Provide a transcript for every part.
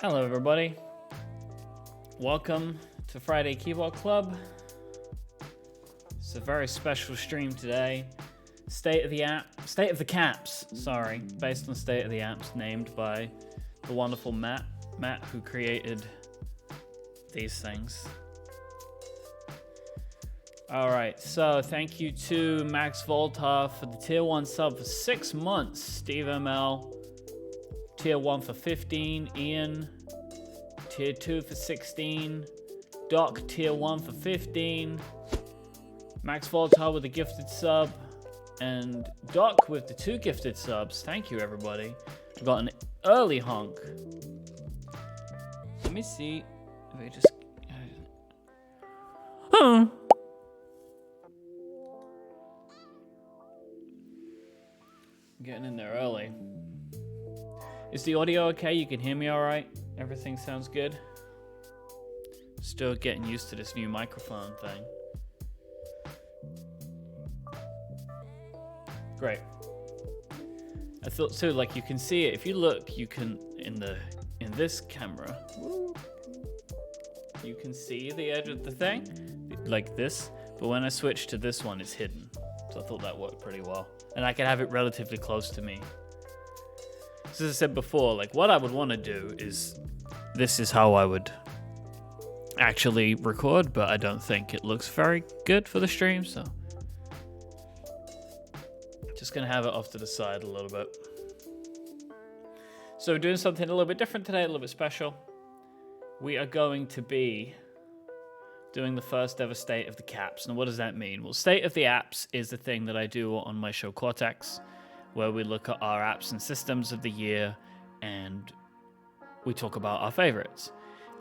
Hello everybody, welcome to Friday Keyboard Club. It's a very special stream today. State of the Caps, based on State of the Apps, named by the wonderful Matt who created these things. Alright, so thank you to Max Volta for the tier 1 sub for 6 months, Steve ML tier 1 for 15, Ian tier 2 for 16, Doc tier 1 for 15, Max Volta with a gifted sub, and Doc with the 2 gifted subs. Thank you everybody. We got an early honk. Let me see if I just... Getting in there early. Is the audio okay? You can hear me all right? Everything sounds good? Still getting used to this new microphone thing. Great. I thought too, like, you can see it. If you look, you can, in this camera, you can see the edge of the thing, like this. But when I switch to this one, it's hidden. So I thought that worked pretty well. And I can have it relatively close to me. So as I said before, like, what I would want to do is, this is how I would actually record, but I don't think it looks very good for the stream, so just gonna have it off to the side a little bit. So we're doing something a little bit different today, a little bit special. We are going to be doing the first ever State of the Caps. Now what does that mean? Well, State of the Apps is the thing that I do on my show Cortex, where we look at our apps and systems of the year and we talk about our favorites.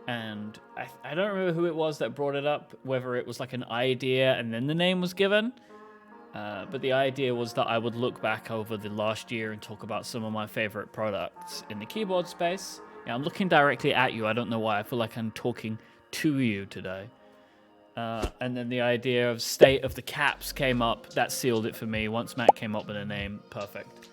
And I don't remember who it was that brought it up, whether it was like an idea and then the name was given. But the idea was that I would look back over the last year and talk about some of my favorite products in the keyboard space. Yeah, I'm looking directly at you. I don't know why. I feel like I'm talking to you today. And then the idea of State of the Caps came up. That sealed it for me. Once Matt came up with a name, perfect.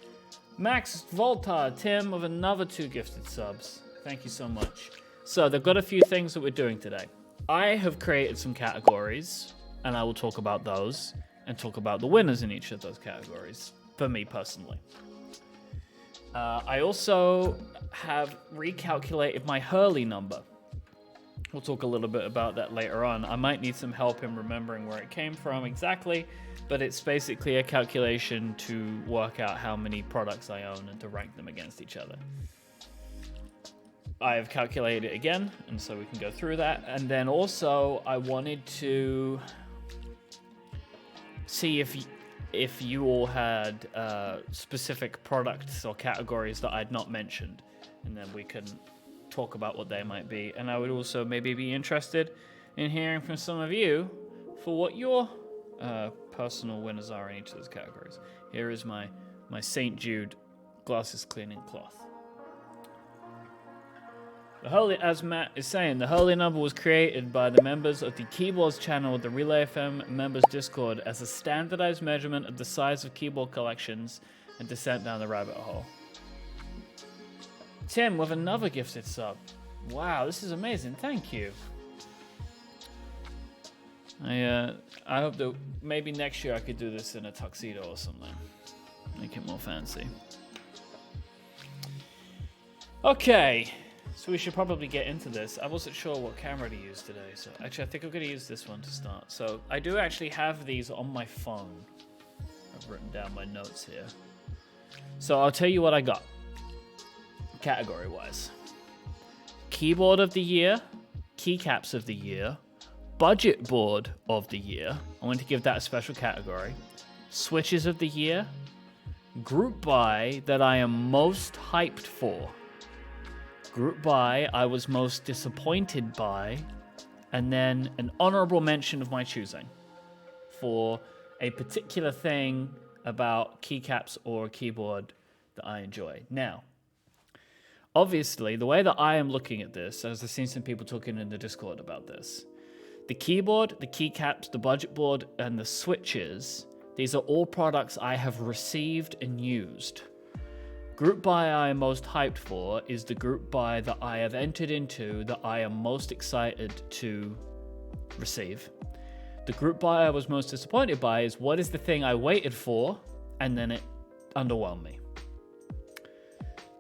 Max Volta, Tim with another 2 gifted subs. Thank you so much. So they've got a few things that we're doing today. I have created some categories, and I will talk about those and talk about the winners in each of those categories, for me personally. I also have recalculated my Hurley number. We'll talk a little bit about that later on. I might need some help in remembering where it came from exactly, but it's basically a calculation to work out how many products I own and to rank them against each other. I have calculated it again, and so we can go through that. And then also, I wanted to see if you all had specific products or categories that I'd not mentioned, and then we can talk about what they might be. And I would also maybe be interested in hearing from some of you for what your personal winners are in each of those categories. Here is my St. Jude glasses cleaning cloth. The Hurley, as Matt is saying, the Hurley number was created by the members of the Keyboards channel of the Relay FM members Discord as a standardized measurement of the size of keyboard collections and descent down the rabbit hole. Tim with another gifted sub. Wow, this is amazing. Thank you. I hope that maybe next year I could do this in a tuxedo or something. Make it more fancy. Okay. So we should probably get into this. I wasn't sure what camera to use today, so actually I think I'm going to use this one to start. So I do actually have these on my phone. I've written down my notes here. So I'll tell you what I got, category-wise. Keyboard of the year, keycaps of the year, budget board of the year. I want to give that a special category. Switches of the year, group buy that I am most hyped for. Group buy I was most disappointed by, and then an honorable mention of my choosing for a particular thing about keycaps or a keyboard that I enjoy. Now, obviously, the way that I am looking at this, as I've seen some people talking in the Discord about this, the keyboard, the keycaps, the budget board, and the switches, these are all products I have received and used. Group buy I am most hyped for is the group buy that I have entered into that I am most excited to receive. The group buy I was most disappointed by is what is the thing I waited for, and then it underwhelmed me.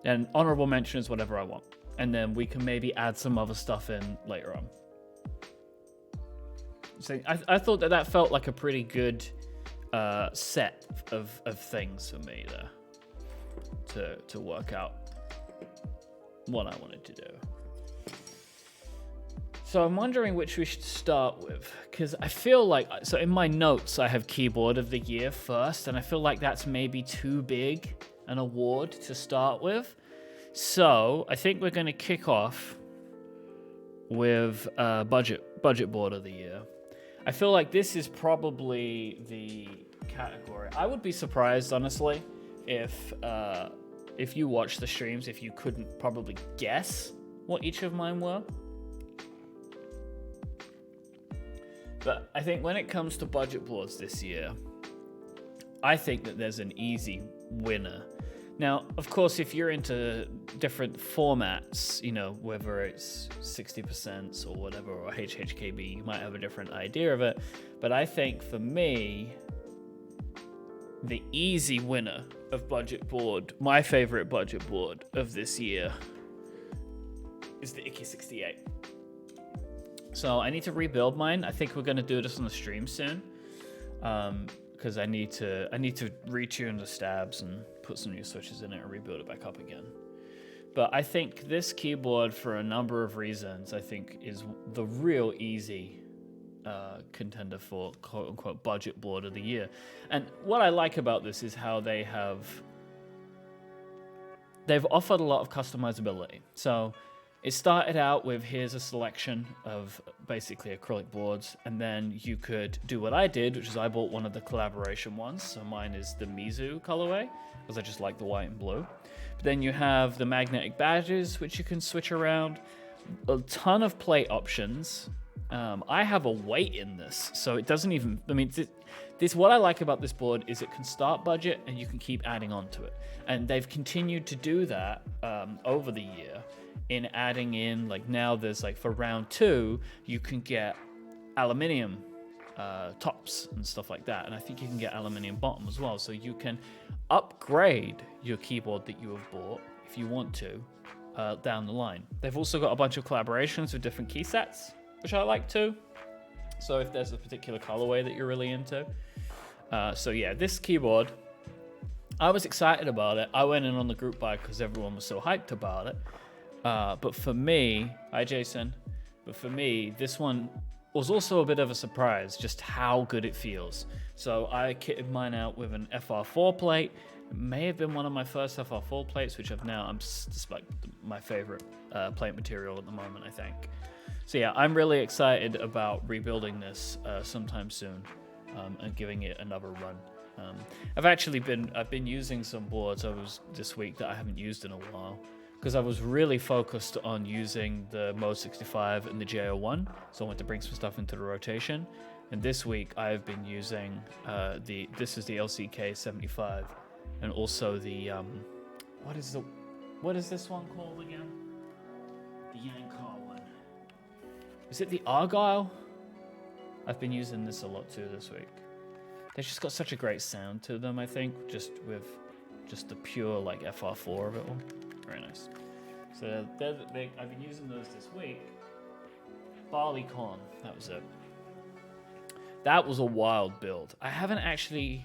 And honorable mention is whatever I want. And then we can maybe add some other stuff in later on. So I thought that felt like a pretty good set of things for me there to work out what I wanted to do. So I'm wondering which we should start with, because I feel like, so in my notes I have keyboard of the year first, and I feel like that's maybe too big an award to start with. So I think we're going to kick off with budget board of the year. I feel like this is probably the category. I would be surprised, honestly, if you watched the streams, if you couldn't probably guess what each of mine were. But I think when it comes to budget boards this year, I think that there's an easy winner. Now, of course, if you're into different formats, you know, whether it's 60% or whatever, or HHKB, you might have a different idea of it. But I think for me, the easy winner of budget board, my favorite budget board of this year, is the Icky 68. So I need to rebuild mine. I think we're going to do this on the stream soon, because I need to retune the stabs and put some new switches in it and rebuild it back up again. But I think this keyboard, for a number of reasons, I think is the real easy contender for quote-unquote budget board of the year. And what I like about this is how they've offered a lot of customizability. So it started out with, here's a selection of basically acrylic boards, and then you could do what I did, which is I bought one of the collaboration ones. So mine is the Mizu colorway, because I just like the white and blue. But then you have the magnetic badges, which you can switch around. A ton of plate options. I have a weight in this, so it doesn't even, I mean, this what I like about this board is it can start budget and you can keep adding on to it. And they've continued to do that over the year in adding in, like now there's like for round 2, you can get aluminium tops and stuff like that. And I think you can get aluminium bottom as well. So you can upgrade your keyboard that you have bought if you want to down the line. They've also got a bunch of collaborations with different key sets, which I like too. So if there's a particular colorway that you're really into. So yeah, this keyboard, I was excited about it. I went in on the group buy because everyone was so hyped about it. But for me, hi Jason, but for me, this one was also a bit of a surprise, just how good it feels. So I kitted mine out with an FR4 plate. It may have been one of my first FR4 plates, which I'm just like my favorite plate material at the moment, I think. So yeah, I'm really excited about rebuilding this sometime soon and giving it another run. I've been using some boards this week that I haven't used in a while, because I was really focused on using the Mode 65 and the JO1, so I wanted to bring some stuff into the rotation. And this week I've been using this is the LCK 75, and also the what is this one called again? The Yankar one. Is it the Argyle? I've been using this a lot too this week. They've just got such a great sound to them, I think, just with the pure like FR4 of it all. Very nice. So I've been using those this week. Barley corn, that was it. That was a wild build. I haven't actually.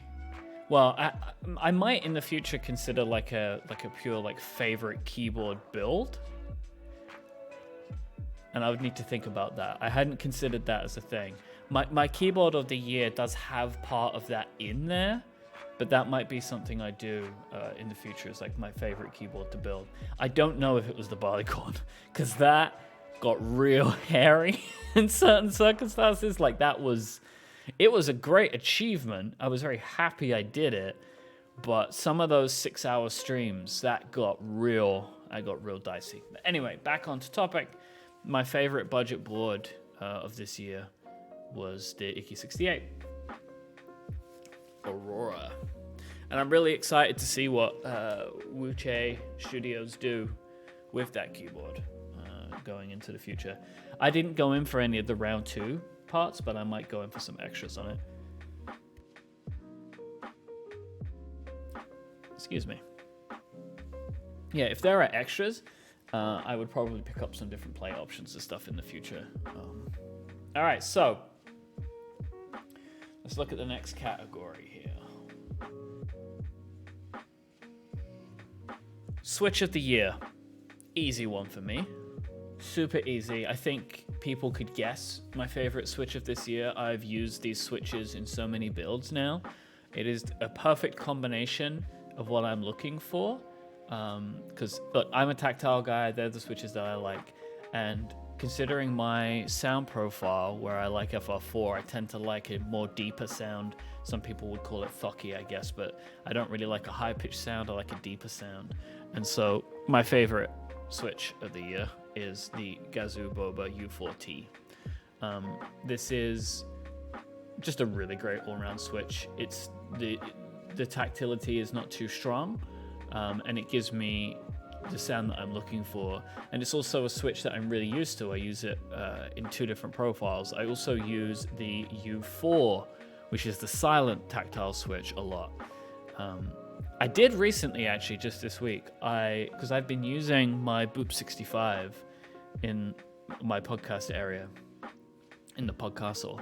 Well, I might in the future consider like a pure like favorite keyboard build, and I would need to think about that. I hadn't considered that as a thing. My keyboard of the year does have part of that in there, but that might be something I do in the future. It's like my favorite keyboard to build. I don't know if it was the barleycorn, because that got real hairy in certain circumstances. Like that was It was a great achievement. I was very happy I did it, but some of those 6-hour streams, that got real dicey. But anyway, back onto topic. My favorite budget board of this year was the Icky 68 Aurora. And I'm really excited to see what Wuche Studios do with that keyboard going into the future. I didn't go in for any of the round 2 parts, but I might go in for some extras on it. Excuse me. Yeah, if there are extras, I would probably pick up some different play options and stuff in the future. All right, so let's look at the next category here. Switch of the year. Easy one for me. Super easy. I think people could guess my favorite Switch of this year. I've used these switches in so many builds now. It is a perfect combination of what I'm looking for. Because I'm a tactile guy. They're the switches that I like. And considering my sound profile, where I like FR4, I tend to like a more deeper sound. Some people would call it thucky, I guess, but I don't really like a high-pitched sound. I like a deeper sound. And so my favorite switch of the year is the Gazoo Boba U4T. This is just a really great all-round switch. It's the tactility is not too strong, and it gives me the sound that I'm looking for. And it's also a switch that I'm really used to. I use it in 2 different profiles. I also use the U4, which is the silent tactile switch, a lot. I did recently, actually, just this week, because I've been using my Boop 65 in my podcast area, in the podcastle,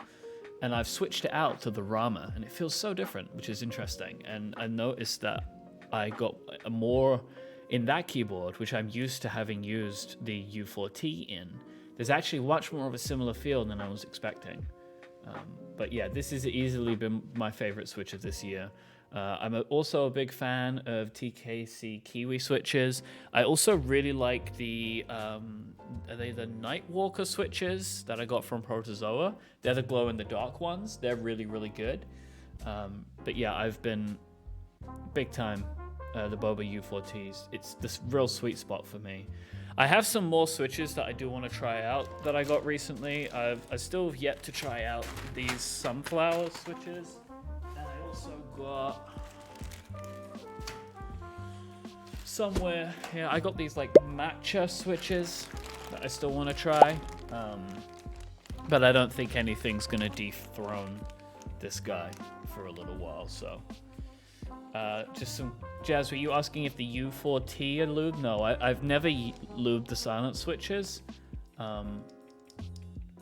and I've switched it out to the Rama, and it feels so different, which is interesting. And I noticed that I got a more in that keyboard, which I'm used to having used the U4T in. There's actually much more of a similar feel than I was expecting. But yeah, this has easily been my favorite switch of this year. I'm also a big fan of TKC Kiwi switches. I also really like the, are they the Nightwalker switches that I got from Protozoa? They're the glow-in-the-dark ones. They're really, really good. But yeah, I've been big time the Boba U4Ts. It's this real sweet spot for me. I have some more switches that I do want to try out that I got recently. I still have yet to try out these sunflower switches. And I also got somewhere, yeah, I got these like matcha switches that I still want to try. But I don't think anything's going to dethrone this guy for a little while, so. Just some Jazz, were you asking if the U4T are lubed? No, I've never lubed the silent switches,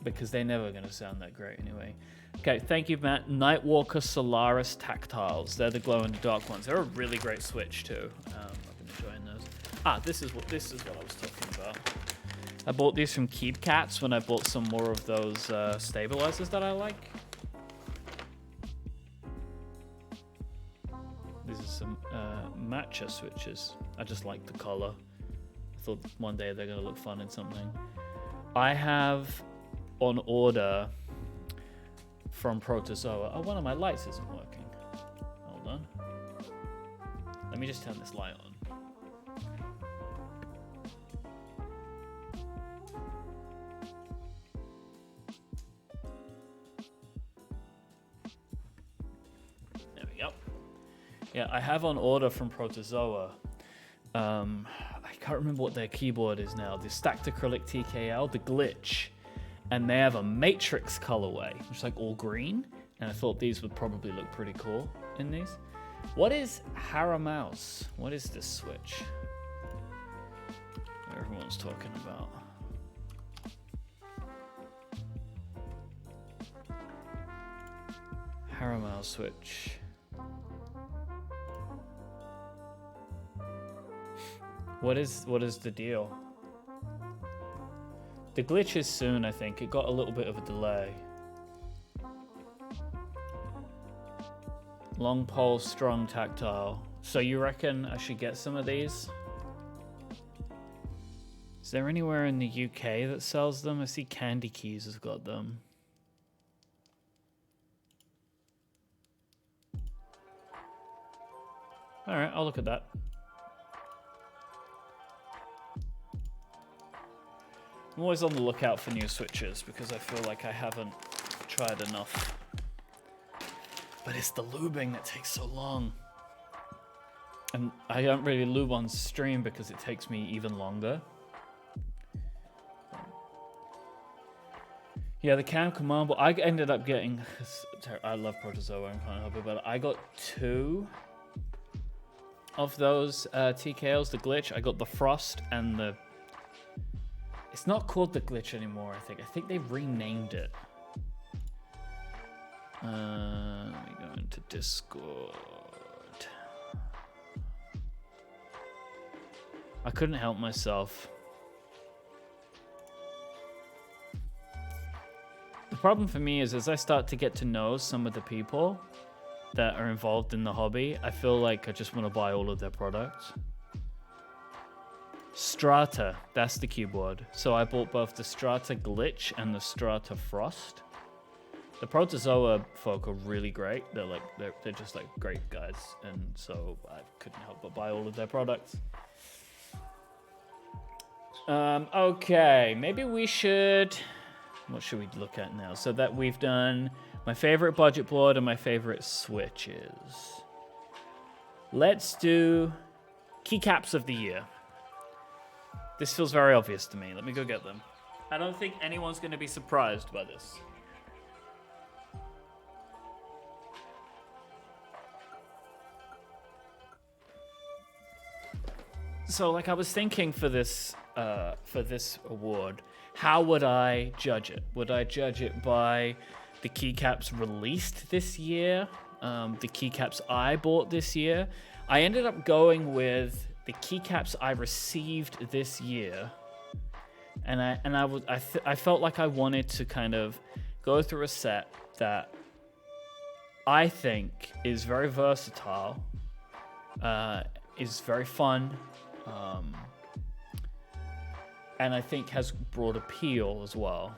because they're never going to sound that great anyway. Okay, thank you, Matt. Nightwalker Solaris Tactiles. They're the glow-in-the-dark ones. They're a really great switch too. I've been enjoying those. This is what I was talking about. I bought these from Keycaps when I bought some more of those stabilizers that I like. These are some matcha switches. I just like the color. I thought one day they're going to look fun in something. I have on order from Protozoa. Oh, one of my lights isn't working. Hold on. Let me just turn this light on. There we go. Yeah, I have on order from Protozoa. I can't remember what their keyboard is now. The stacked acrylic TKL, the glitch. And they have a matrix colorway, which is like all green. And I thought these would probably look pretty cool in these. What is Haramouse? What is this switch? Everyone's talking about. Haramouse switch. What is the deal? The glitch is soon, I think. It got a little bit of a delay. Long pole, strong tactile. So you reckon I should get some of these? Is there anywhere in the UK that sells them? I see Candy Keys has got them. All right, I'll look at that. I'm always on the lookout for new switches because I feel like I haven't tried enough. But it's the lubing that takes so long. And I don't really lube on stream because it takes me even longer. Yeah, the Cam Command, but I ended up getting... I love Protozoa and can't help it, but I got 2 of those TKLs, the glitch. I got the Frost and the... It's not called the glitch anymore, I think. I think they renamed it. Let me go into Discord. I couldn't help myself. The problem for me is as I start to get to know some of the people that are involved in the hobby, I feel like I just want to buy all of their products. Strata, that's the keyboard. So I bought both the Strata Glitch and the Strata Frost. The Protozoa folk are really great. They're just like great guys, and so I couldn't help but buy all of their products. Okay, maybe we should... What should we look at now? So that we've done my favorite budget board and my favorite switches. Let's do keycaps of the year. This feels very obvious to me. Let me go get them. I don't think anyone's going to be surprised by this. So, like, I was thinking for this award, how would I judge it? Would I judge it by the keycaps released this year, the keycaps I bought this year? I ended up going with the keycaps I received this year, and I felt like I wanted to kind of go through a set that I think is very versatile, is very fun. And I think has broad appeal as well.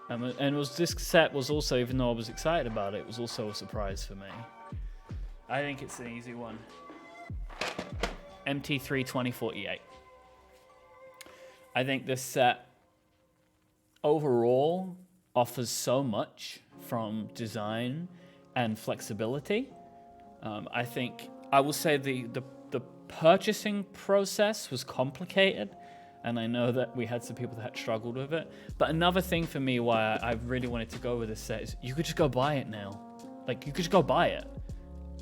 This set was also, even though I was excited about it, was also a surprise for me. I think it's an easy one. MT3 2048. I think this set overall offers so much from design and flexibility. I think I will say the purchasing process was complicated, and I know that we had some people that had struggled with it. But another thing for me why I really wanted to go with this set is you could just go buy it now. Like, you could just go buy it,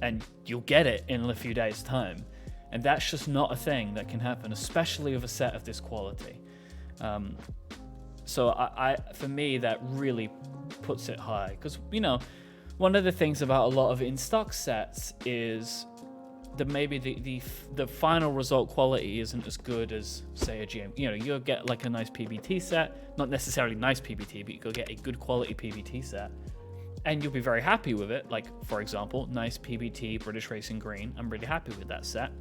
and you'll get it in a few days' time. And that's just not a thing that can happen, especially with a set of this quality. So for me, that really puts it high. Because, you know, one of the things about a lot of in-stock sets is that maybe the final result quality isn't as good as, say, a GM. You know, you'll get like a nice PBT set, not necessarily nice PBT, but you go get a good quality PBT set, and you'll be very happy with it. Like, for example, nice PBT British Racing Green. I'm really happy with that set.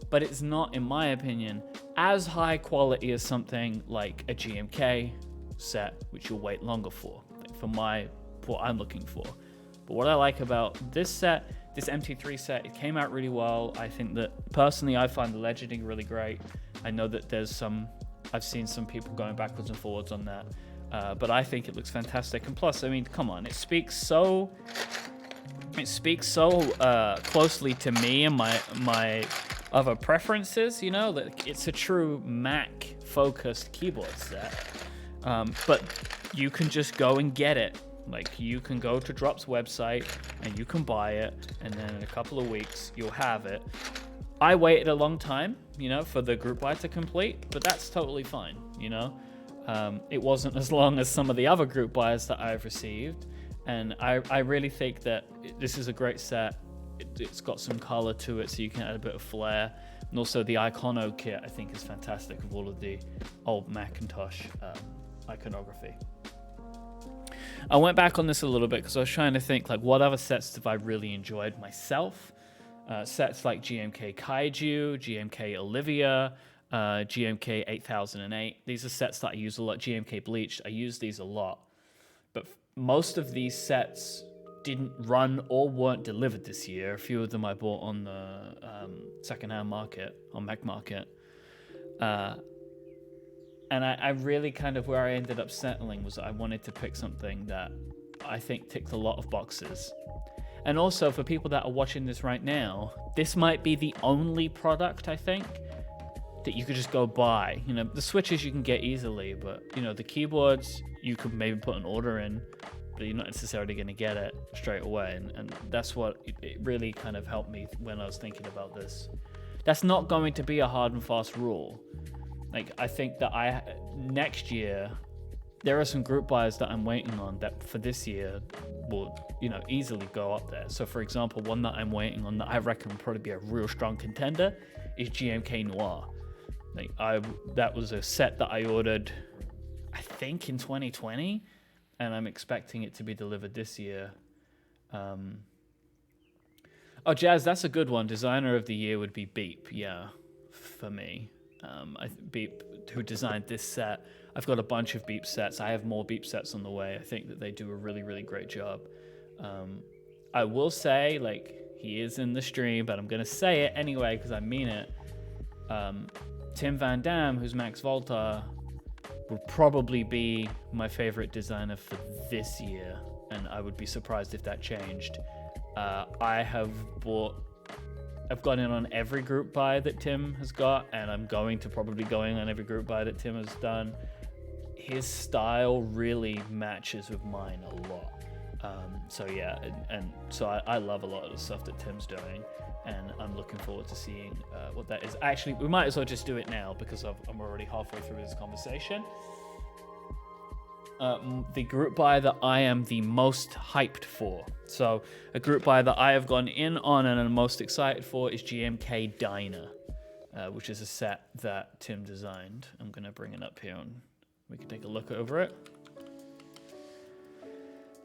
But it's not, in my opinion, as high quality as something like a GMK set, which you'll wait longer for what I'm looking for. But what I like about this set, this MT3 set, it came out really well. I think that, personally, I find the legending really great. I know that I've seen some people going backwards and forwards on that. But I think it looks fantastic. And plus, I mean, come on, it speaks so closely to me and my other preferences, you know, that it's a true Mac focused keyboard set. But you can just go and get it. Like, you can go to Drop's website and you can buy it, and then in a couple of weeks you'll have it. I waited a long time, you know, for the group buy to complete, but that's totally fine, you know. It wasn't as long as some of the other group buys that I've received, and I really think that this is a great set. It's got some color to it, so you can add a bit of flair, and also the Icono kit I think is fantastic with all of the old Macintosh iconography. I went back on this a little bit because I was trying to think, like, what other sets have I really enjoyed myself? Sets like GMK Kaiju, GMK Olivia, GMK 8008. These are sets that I use a lot. GMK Bleach, I use these a lot. But most of these sets didn't run or weren't delivered this year. A few of them I bought on the secondhand market, on Mac Market. And I really kind of, where I ended up settling was I wanted to pick something that I think ticked a lot of boxes. And also for people that are watching this right now, this might be the only product, I think, that you could just go buy. You know, the switches you can get easily, but you know, the keyboards you could maybe put an order in, but you're not necessarily going to get it straight away. And that's what it really kind of helped me when I was thinking about this. That's not going to be a hard and fast rule. Like, I think that next year, there are some group buys that I'm waiting on that for this year will, you know, easily go up there. So for example, one that I'm waiting on that I reckon will probably be a real strong contender is GMK Noir. Like, that was a set that I ordered, I think in 2020, and I'm expecting it to be delivered this year. Oh, Jazz, that's a good one. Designer of the year would be Beep, yeah, for me. Beep, who designed this set. I've got a bunch of Beep sets. I have more Beep sets on the way. I think that they do a really, really great job. I will say, like, he is in the stream, but I'm going to say it anyway because I mean it. Tim Van Dam, who's Max Volta, would probably be my favorite designer for this year, and I would be surprised if that changed. I've gone in on every group buy that Tim has got, and I'm probably going on every group buy that Tim has done. His style really matches with mine a lot. So yeah, and so I love a lot of the stuff that Tim's doing, and I'm looking forward to seeing what that is. Actually, we might as well just do it now because I'm already halfway through this conversation. The group buy that I am the most hyped for. So a group buy that I have gone in on and am most excited for is GMK Diner, which is a set that Tim designed. I'm going to bring it up here and we can take a look over it.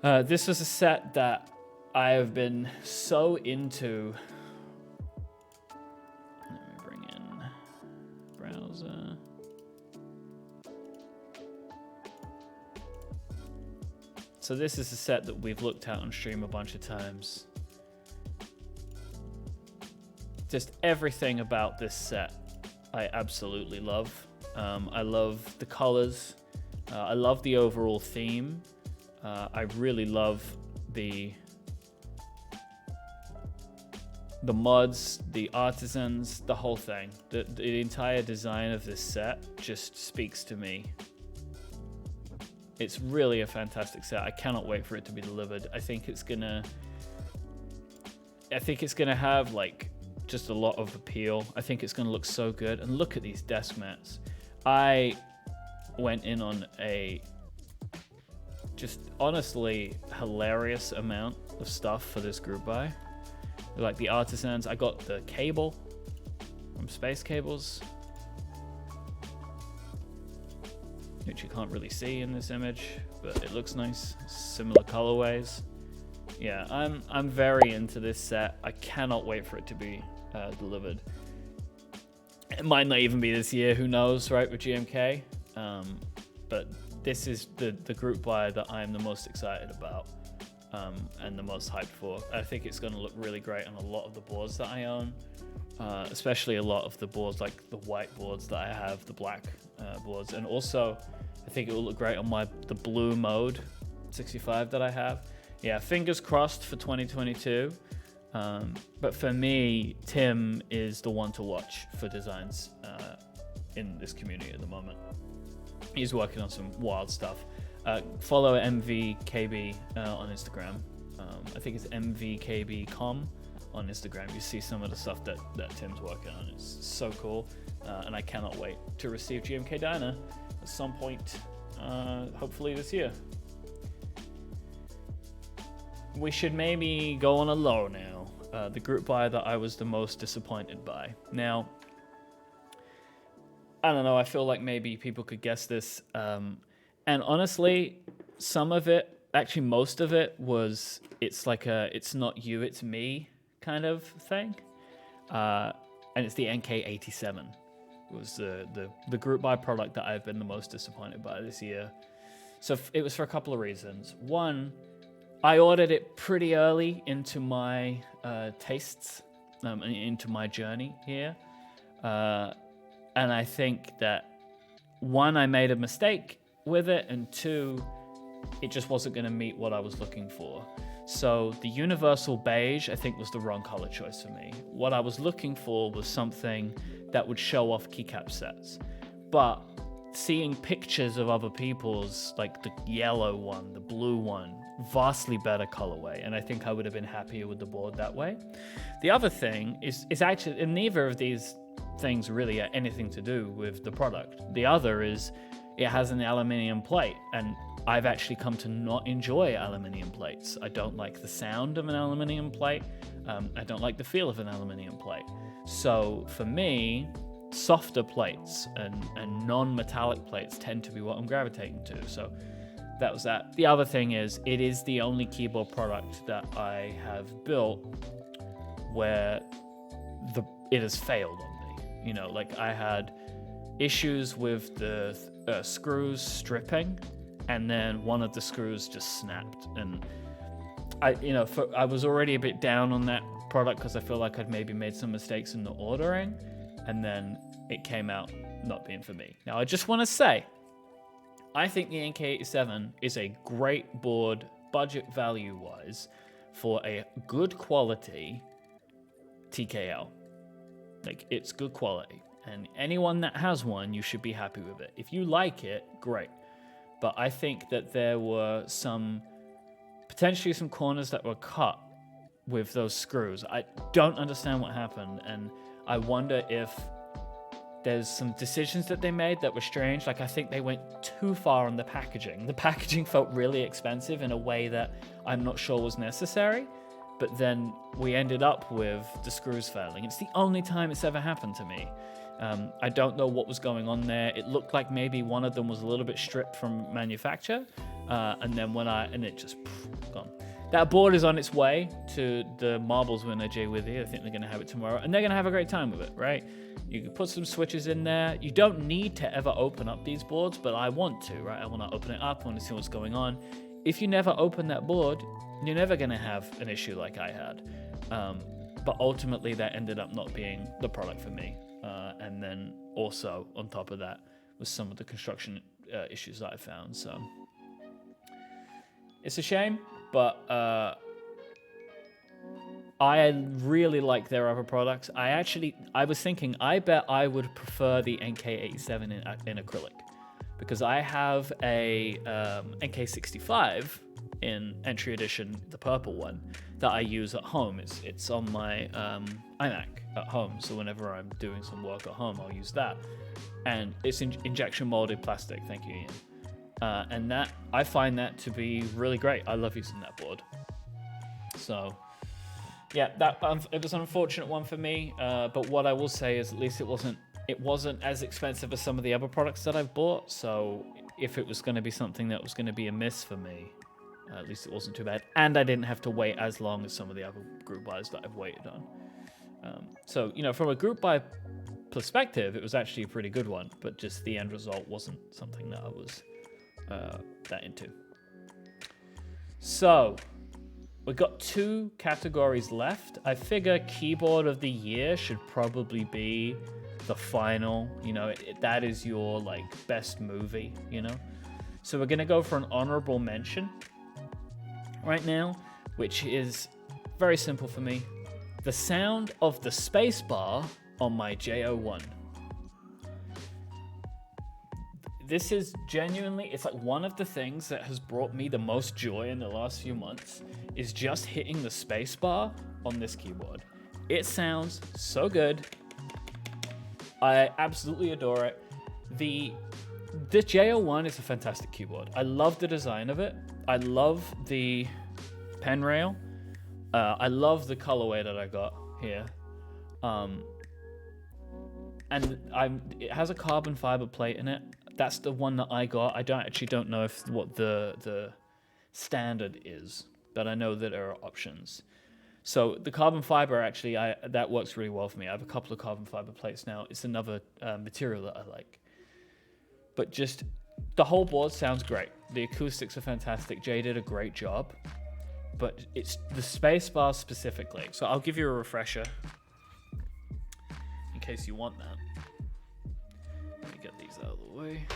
This is a set that I have been so into. Let me bring in browser. So this is a set that we've looked at on stream a bunch of times. Just everything about this set I absolutely love. I love the colors. I love the overall theme. I really love the mods, the artisans, the whole thing. The entire design of this set just speaks to me. It's really a fantastic set. I cannot wait for it to be delivered. I think it's gonna have like just a lot of appeal. I think it's gonna look so good. And look at these desk mats. I went in on a just honestly hilarious amount of stuff for this group buy. Like the artisans, I got the cable from Space Cables, which you can't really see in this image, but it looks nice. Similar colorways. Yeah, I'm very into this set. I cannot wait for it to be delivered. It might not even be this year, who knows, right, with GMK. But this is the group buy that I'm the most excited about and the most hyped for. I think it's going to look really great on a lot of the boards that I own, especially a lot of the boards, like the white boards that I have, the black boards. And also, I think it will look great on the blue mode 65 that I have. Yeah, fingers crossed for 2022. But for me, Tim is the one to watch for designs in this community at the moment. He's working on some wild stuff. Follow MVKB on Instagram. I think it's MVKB.com on Instagram. You see some of the stuff that Tim's working on. It's so cool. And I cannot wait to receive GMK Diner at some point, hopefully this year. We should maybe go on a low now. The group buy that I was the most disappointed by. Now, I don't know, I feel like maybe people could guess this. And honestly, some of it, actually most of it was, it's like it's not you, it's me kind of thing. And it's the NK87. It was the group buy product that I've been the most disappointed by this year. So it was for a couple of reasons. One, I ordered it pretty early into my tastes, into my journey here. And I think that, one, I made a mistake with it, and two, it just wasn't going to meet what I was looking for. So the universal beige, I think, was the wrong color choice for me. What I was looking for was something that would show off keycap sets. But seeing pictures of other people's, like the yellow one, the blue one, vastly better colorway, and I think I would have been happier with the board that way. The other thing is actually, and neither of these things really are anything to do with the product. The other is it has an aluminium plate, and I've actually come to not enjoy aluminium plates. I don't like the sound of an aluminium plate. I don't like the feel of an aluminium plate. So for me, softer plates and non-metallic plates tend to be what I'm gravitating to. So that was that. The other thing is, it is the only keyboard product that I have built where it has failed on me. You know, like I had issues with the screws stripping, and then one of the screws just snapped. And I was already a bit down on that product because I feel like I'd maybe made some mistakes in the ordering, and then it came out not being for me. Now, I just want to say, I think the NK87 is a great board, budget value wise, for a good quality TKL. Like, it's good quality, and anyone that has one, you should be happy with it. If you like it, great. But I think that there were potentially some corners that were cut with those screws. I don't understand what happened, and I wonder if there's some decisions that they made that were strange. Like, I think they went too far on the packaging. The packaging felt really expensive in a way that I'm not sure was necessary. But then we ended up with the screws failing. It's the only time it's ever happened to me. I don't know what was going on there. It looked like maybe one of them was a little bit stripped from manufacture. And then it just gone. That board is on its way to the Marbles winner, Jay Withy. I think they're going to have it tomorrow. And they're going to have a great time with it, right? You can put some switches in there. You don't need to ever open up these boards, but I want to, right? I want to open it up. I want to see what's going on. If you never open that board, you're never going to have an issue like I had. But ultimately, that ended up not being the product for me. And then also, on top of that, was some of the construction issues that I found. So it's a shame, but I really like their other products. I was thinking, I bet I would prefer the NK87 in acrylic, because I have a NK65 in entry edition, the purple one, that I use at home. It's on my iMac at home, so whenever I'm doing some work at home, I'll use that. And it's injection molded plastic, thank you, Ian. And that, I find that to be really great. I love using that board. So yeah, it was an unfortunate one for me, but what I will say is at least it wasn't as expensive as some of the other products that I've bought. So if it was going to be something that was going to be a miss for me, at least it wasn't too bad. And I didn't have to wait as long as some of the other group buys that I've waited on. So, from a group buy perspective, it was actually a pretty good one, but just the end result wasn't something that I was that into. So we've got 2 categories left. I figure keyboard of the year should probably be the final, that is your best movie, So we're going to go for an honorable mention right now, which is very simple for me. The sound of the space bar on my J01. This is genuinely, it's like one of the things that has brought me the most joy in the last few months is just hitting the space bar on this keyboard. It sounds so good. I absolutely adore it. The J01 is a fantastic keyboard. I love the design of it. I love the pen rail. I love the colorway that I got here. And it has a carbon fiber plate in it. That's the one that I got. I don't know what the standard is, but I know that there are options. So the carbon fiber, actually, that works really well for me. I have a couple of carbon fiber plates now. It's another material that I like. But just the whole board sounds great. The acoustics are fantastic. Jay did a great job. but it's the spacebar specifically. So I'll give you a refresher in case you want that. Let me get these out of the way.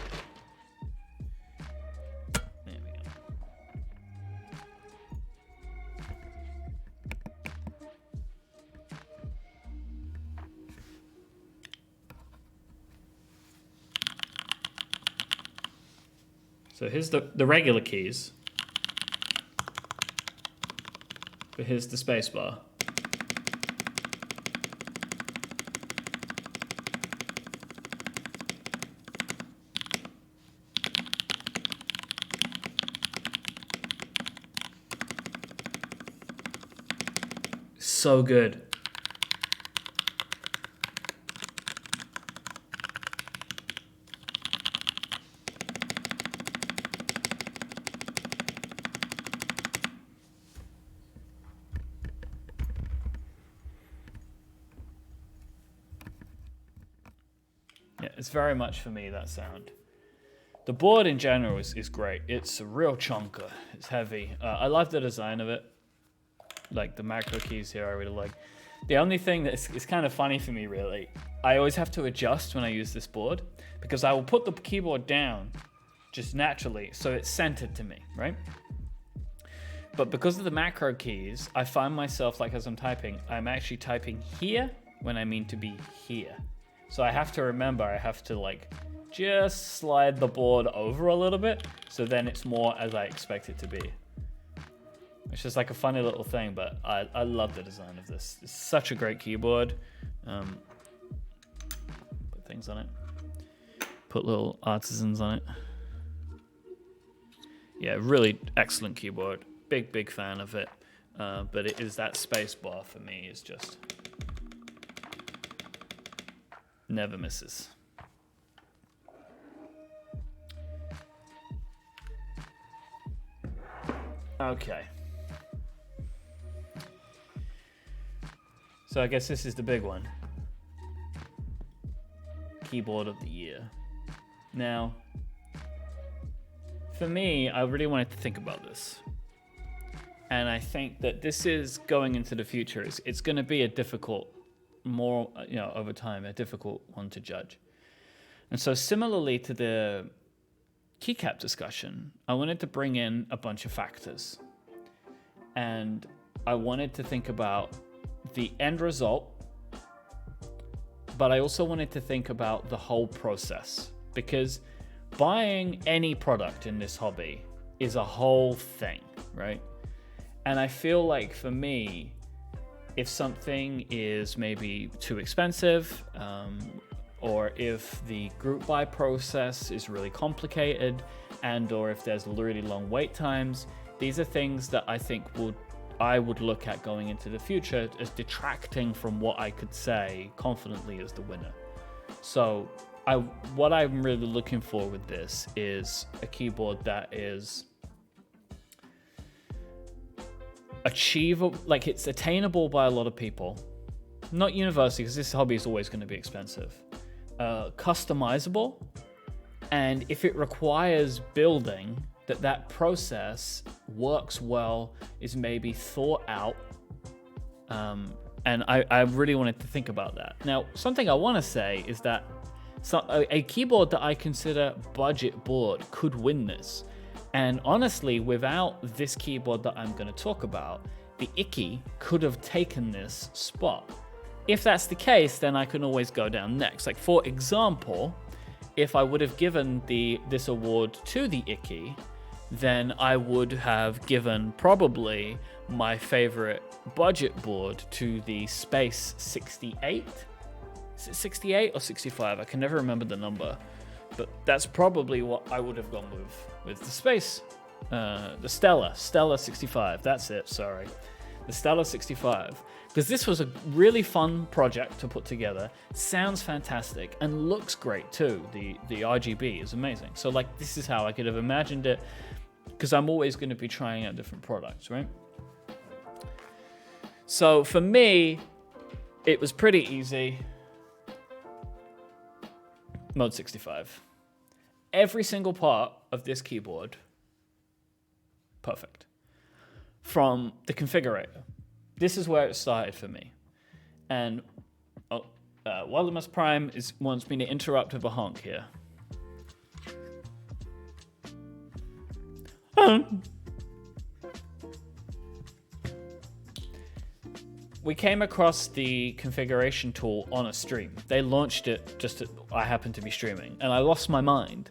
There we go. So here's the regular keys. But here's the spacebar. So good. Yeah, it's very much for me, that sound. The board in general is great. It's a real chunker. It's heavy. I love the design of it. Like the macro keys here, I really like. The only thing that is kind of funny for me, really, I always have to adjust when I use this board because I will put the keyboard down just naturally so it's centered to me, right? But because of the macro keys, I find myself, like as I'm typing, I'm actually typing here when I mean to be here. So I have to remember, I have to like just slide the board over a little bit so then it's more as I expect it to be. It's just like a funny little thing, but I love the design of this. It's such a great keyboard. Put things on it. Put little artisans on it. Yeah, really excellent keyboard. Big fan of it. But it is that space bar for me is just never misses. Okay. So I guess this is the big one. Keyboard of the year. Now, for me, I really wanted to think about this. And I think that this is going into the future. It's going to be a difficult, more, over time, a difficult one to judge. And so similarly to the keycap discussion, I wanted to bring in a bunch of factors. And I wanted to think about the end result, but I also wanted to think about the whole process, because buying any product in this hobby is a whole thing, right? And I feel like for me, if something is maybe too expensive, or if the group buy process is really complicated, and or if there's really long wait times, these are things that I think I would look at going into the future as detracting from what I could say confidently as the winner. So what I'm really looking for with this is a keyboard that is achievable, like it's attainable by a lot of people. Not universally, because this hobby is always going to be expensive. Customizable, and if it requires building, that process works well, is maybe thought out, and I really wanted to think about that. Now, something I want to say is that a keyboard that I consider budget board could win this. And honestly, without this keyboard that I'm going to talk about, the Icky could have taken this spot. If that's the case, then I can always go down next. Like, for example, if I would have given this award to the Icky, then I would have given probably my favorite budget board to the Space 68. Is it 68 or 65? I can never remember the number. But that's probably what I would have gone with the Space. The Stella 65. That's it, sorry. The Stella 65. Because this was a really fun project to put together. Sounds fantastic and looks great too. The RGB is amazing. So like, this is how I could have imagined it, because I'm always going to be trying out different products, right? So for me, it was pretty easy. Mode 65. Every single part of this keyboard, perfect. from the configurator. This is where it started for me. And Waldemus Prime wants me to interrupt with a honk here. We came across the configuration tool on a stream. They launched it I happened to be streaming, and I lost my mind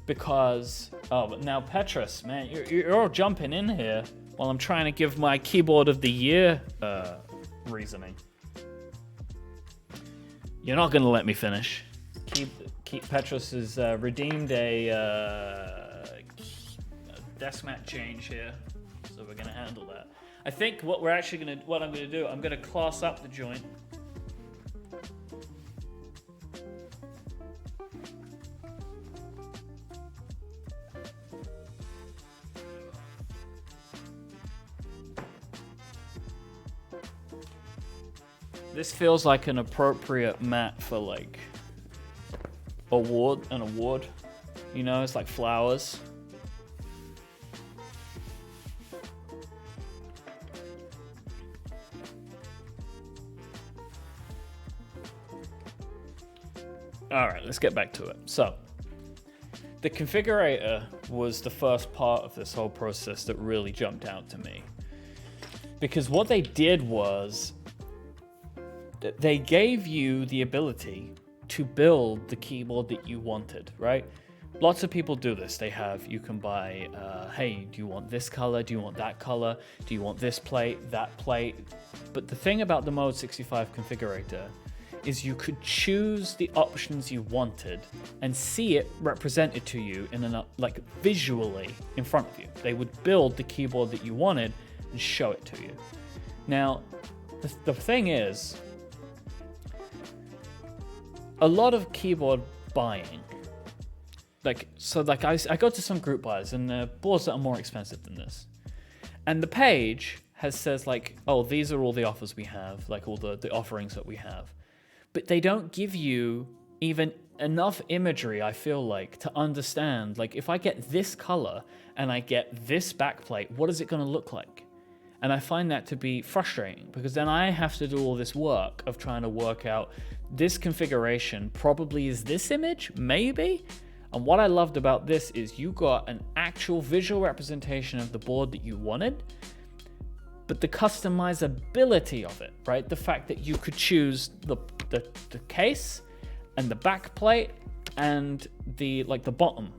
because, but now Petrus, man, you're all jumping in here while I'm trying to give my keyboard of the year reasoning. You're not going to let me finish. Petrus has redeemed a desk mat change here, so we're going to handle that. I think what I'm going to do, I'm going to class up the joint. This feels like an appropriate mat for like an award. You know, it's like flowers. All right, let's get back to it. So, the configurator was the first part of this whole process that really jumped out to me. Because what they did was they gave you the ability to build the keyboard that you wanted, right? Lots of people do this. You can buy, hey, do you want this color? Do you want that color? Do you want this plate, that plate? But the thing about the Mode 65 configurator is you could choose the options you wanted and see it represented to you like visually in front of you. They would build the keyboard that you wanted and show it to you. Now, the thing is, a lot of keyboard buying, I go to some group buys and the boards that are more expensive than this, and the page says like, oh, these are all the offers we have, like all the offerings that we have. But they don't give you even enough imagery, I feel like, to understand, like, if I get this color and I get this backplate, what is it going to look like? And I find that to be frustrating because then I have to do all this work of trying to work out this configuration probably is this image, maybe? And what I loved about this is you got an actual visual representation of the board that you wanted, but the customizability of it, right? The fact that you could choose the case and the back plate and the bottom,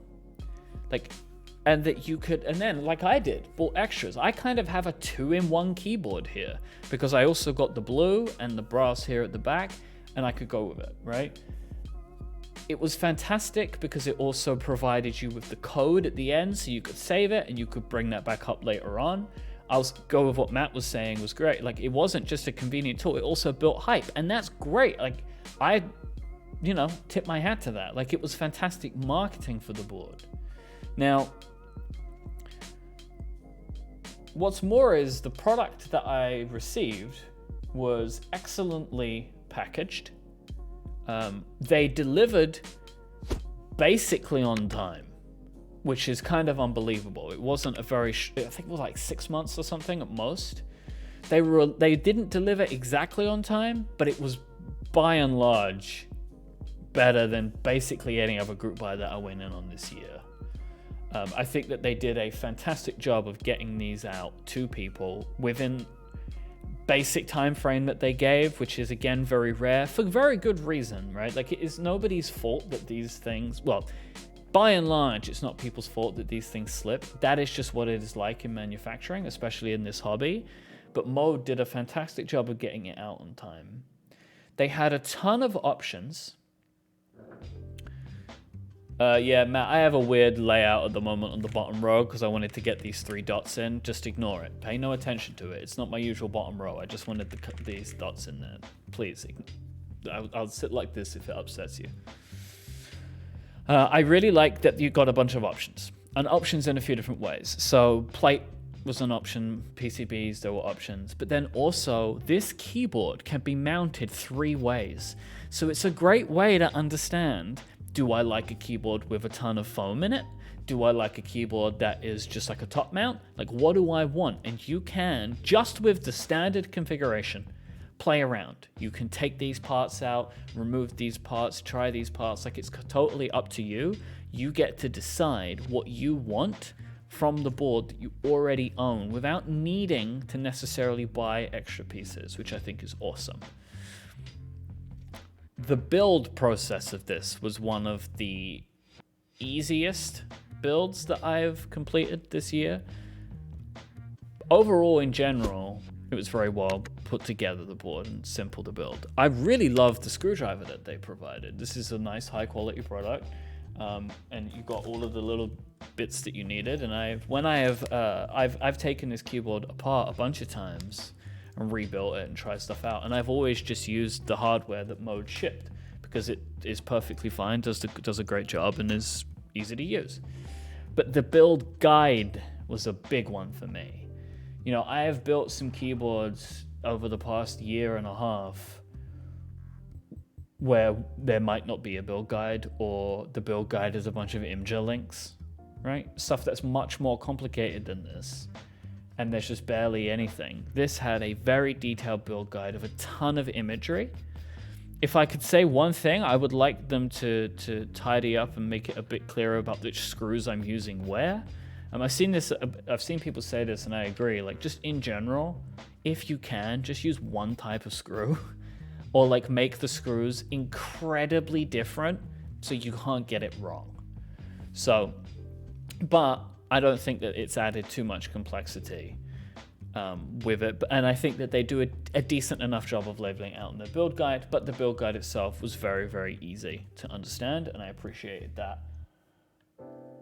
and that you could, and then like I did, bought extras. I kind of have a 2-in-1 keyboard here because I also got the blue and the brass here at the back, and I could go with it, right? It was fantastic because it also provided you with the code at the end so you could save it and you could bring that back up later on. I'll go with what Matt was saying was great. Like, it wasn't just a convenient tool, it also built hype, and that's great. Like, I, tip my hat to that. Like, it was fantastic marketing for the board. Now, what's more is the product that I received was excellently packaged. They delivered basically on time, which is kind of unbelievable. It wasn't I think it was like 6 months or something at most. They didn't deliver exactly on time, but it was by and large better than basically any other group buy that I went in on this year. I think that they did a fantastic job of getting these out to people within basic time frame that they gave, which is again very rare for very good reason, right? Like, it is nobody's fault that these things, well, by and large, it's not people's fault that these things slip. That is just what it is like in manufacturing, especially in this hobby. But Mode did a fantastic job of getting it out on time. They had a ton of options. Yeah, Matt, I have a weird layout at the moment on the bottom row because I wanted to get these 3 dots in. Just ignore it. Pay no attention to it. It's not my usual bottom row. I just wanted these dots in there. Please, I'll sit like this if it upsets you. I really like that you got a bunch of options, and options in a few different ways. So plate was an option, PCBs, there were options, but then also this keyboard can be mounted 3 ways. So it's a great way to understand, do I like a keyboard with a ton of foam in it? Do I like a keyboard that is just like a top mount? Like, what do I want? And you can, just with the standard configuration, play around. You can take these parts out, remove these parts, try these parts. Like, it's totally up to you. You get to decide what you want from the board that you already own without needing to necessarily buy extra pieces, which I think is awesome. The build process of this was one of the easiest builds that I've completed this year. Overall, in general, it was very well put together, the board, and simple to build. I really loved the screwdriver that they provided. This is a nice high quality product, and you got all of the little bits that you needed. And I've taken this keyboard apart a bunch of times and rebuilt it and tried stuff out, and I've always just used the hardware that Mode shipped because it is perfectly fine, does a great job, and is easy to use. But the build guide was a big one for me. You know, I have built some keyboards over the past year and a half where there might not be a build guide, or the build guide is a bunch of Imgur links, right? Stuff that's much more complicated than this, and there's just barely anything. This had a very detailed build guide of a ton of imagery. If I could say one thing, I would like them to tidy up and make it a bit clearer about which screws I'm using where. I've seen people say this, and I agree. Like, just in general, if you can, just use one type of screw, or like make the screws incredibly different so you can't get it wrong. So, but I don't think that it's added too much complexity with it, and I think that they do a decent enough job of labeling out in the build guide, but the build guide itself was very, very easy to understand, and I appreciated that.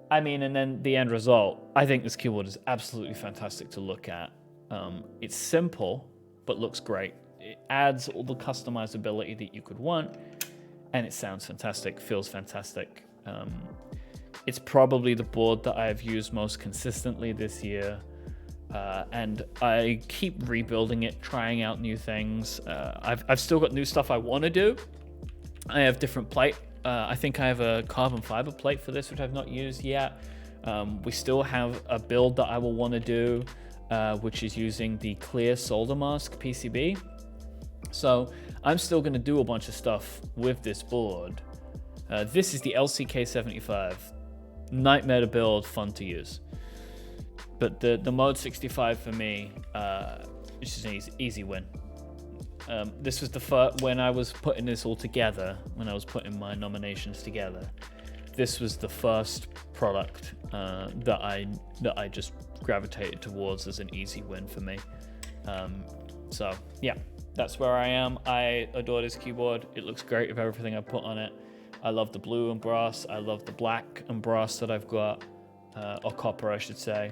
I mean, and then the end result, I think this keyboard is absolutely fantastic to look at. It's simple, but looks great. It adds all the customizability that you could want, and it sounds fantastic, feels fantastic. It's probably the board that I've used most consistently this year. And I keep rebuilding it, trying out new things. I've still got new stuff I want to do. I have different plate. I think I have a carbon fiber plate for this, which I've not used yet. We still have a build that I will want to do, which is using the clear solder mask PCB. So I'm still going to do a bunch of stuff with this board. This is the LCK75. Nightmare to build, fun to use. But the Mode 65 for me, it's just an easy win. This was the first, when I was putting this all together, when I was putting my nominations together, this was the first product that I just gravitated towards as an easy win for me. So yeah, that's where I am. I adore this keyboard. It looks great with everything I put on it. I love the blue and brass. I love the black and brass that I've got, or copper, I should say.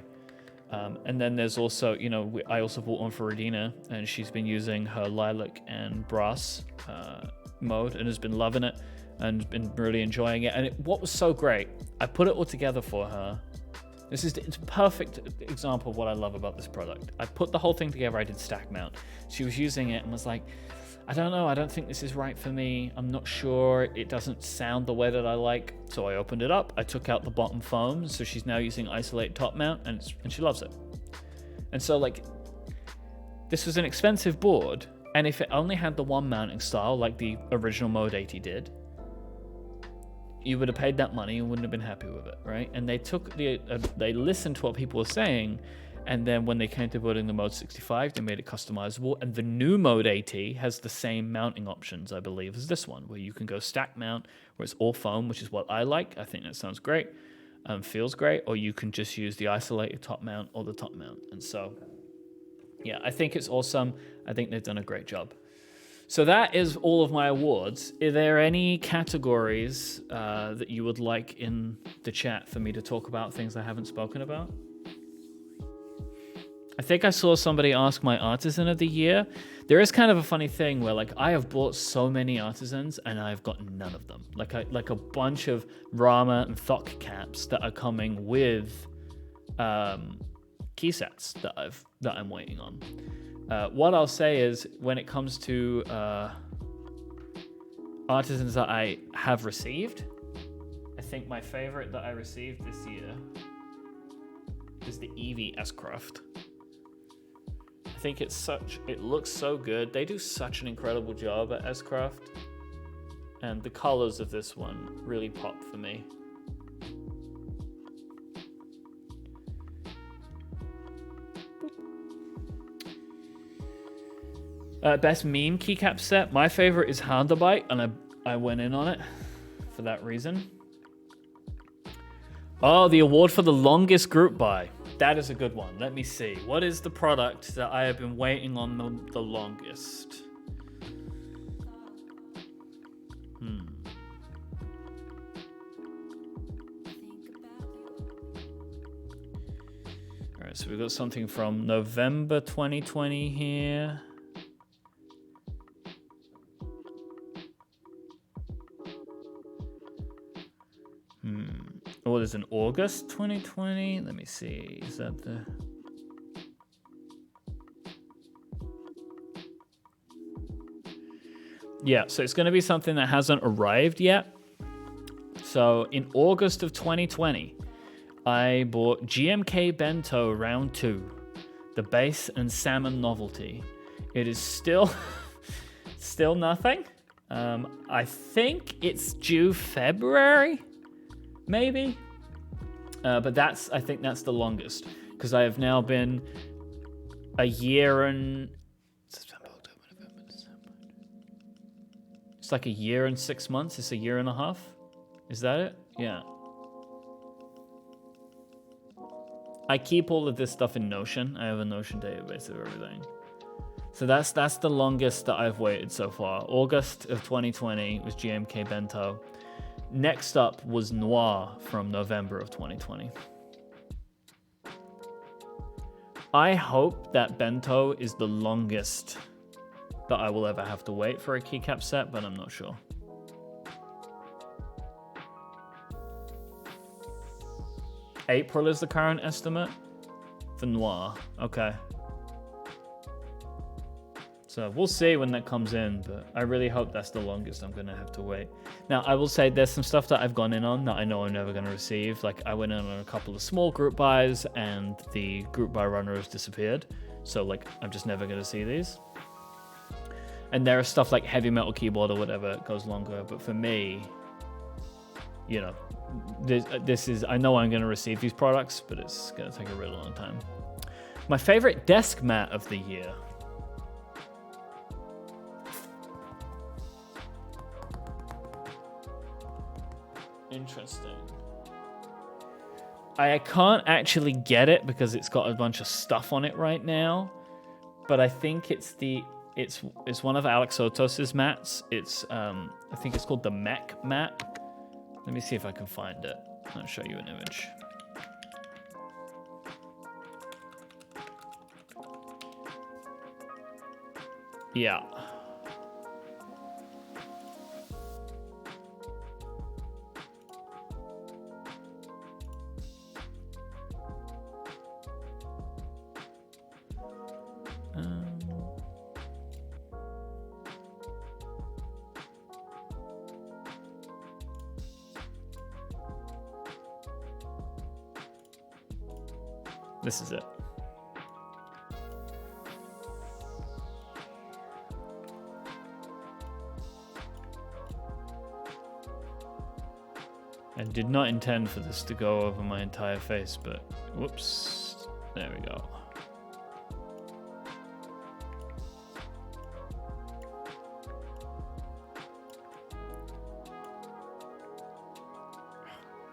And then there's also, you know, I also bought one for Radina, and she's been using her lilac and brass mode and has been loving it and been really enjoying it. And what was so great, I put it all together for her. It's a perfect example of what I love about this product. I put the whole thing together, I did stack mount. She was using it and was like, I don't know, I don't think this is right for me. I'm not sure, it doesn't sound the way that I like. So I opened it up, I took out the bottom foam, so she's now using isolated top mount, and she loves it. And so, like, this was an expensive board, and if it only had the one mounting style like the original Mode 80 did, you would have paid that money and wouldn't have been happy with it, right? And they listened to what people were saying, and then when they came to building the Mode 65, they made it customizable. And the new Mode 80 has the same mounting options, I believe, as this one, where you can go stack mount, where it's all foam, which is what I like. I think that sounds great, feels great. Or you can just use the isolated top mount or the top mount. And so, yeah, I think it's awesome. I think they've done a great job. So that is all of my awards. Are there any categories that you would like in the chat for me to talk about, things I haven't spoken about? I think I saw somebody ask my Artisan of the year. There is kind of a funny thing where, like, I have bought so many Artisans and I've gotten none of them. Like a bunch of Rama and Thok caps that are coming with key sets that I'm waiting on. What I'll say is, when it comes to Artisans that I have received, I think my favorite that I received this year is the Eevee S-Craft. I think it looks so good. They do such an incredible job at S-Craft. And the colors of this one really pop for me. Best meme keycap set. My favorite is Handerbite, and I went in on it for that reason. Oh, the award for the longest group buy. That is a good one. Let me see. What is the product that I have been waiting on the longest? All right, so we've got something from November 2020 here. Oh, there's an August 2020. Let me see. Is that the... Yeah, so it's going to be something that hasn't arrived yet. So in August of 2020, I bought GMK Bento Round 2, the base and salmon novelty. It is still nothing. I think it's due February. Maybe, but I think that's the longest, because I have now been a year and September, October, November, December. It's like a year and 6 months. It's a year and a half. Is that it? Yeah. I keep all of this stuff in Notion. I have a Notion database of everything. So that's the longest that I've waited so far. August of 2020 was GMK Bento. Next up was Noir from November of 2020. I hope that Bento is the longest that I will ever have to wait for a keycap set, but I'm not sure. April is the current estimate for Noir. Okay. So we'll see when that comes in, but I really hope that's the longest I'm going to have to wait. Now, I will say there's some stuff that I've gone in on that I know I'm never going to receive. Like, I went in on a couple of small group buys, and the group buy runner has disappeared. So, like, I'm just never going to see these. And there is stuff like heavy metal keyboard or whatever, it goes longer. But for me, you know, this is... I know I'm going to receive these products, but it's going to take a really long time. My favorite desk mat of the year... Interesting. I can't actually get it because it's got a bunch of stuff on it right now, but I think it's one of Alex Otos's mats. I think it's called the Mech mat. Let me see if I can find it. I'll show you an image. Yeah. This is it. I did not intend for this to go over my entire face, but whoops, there we go.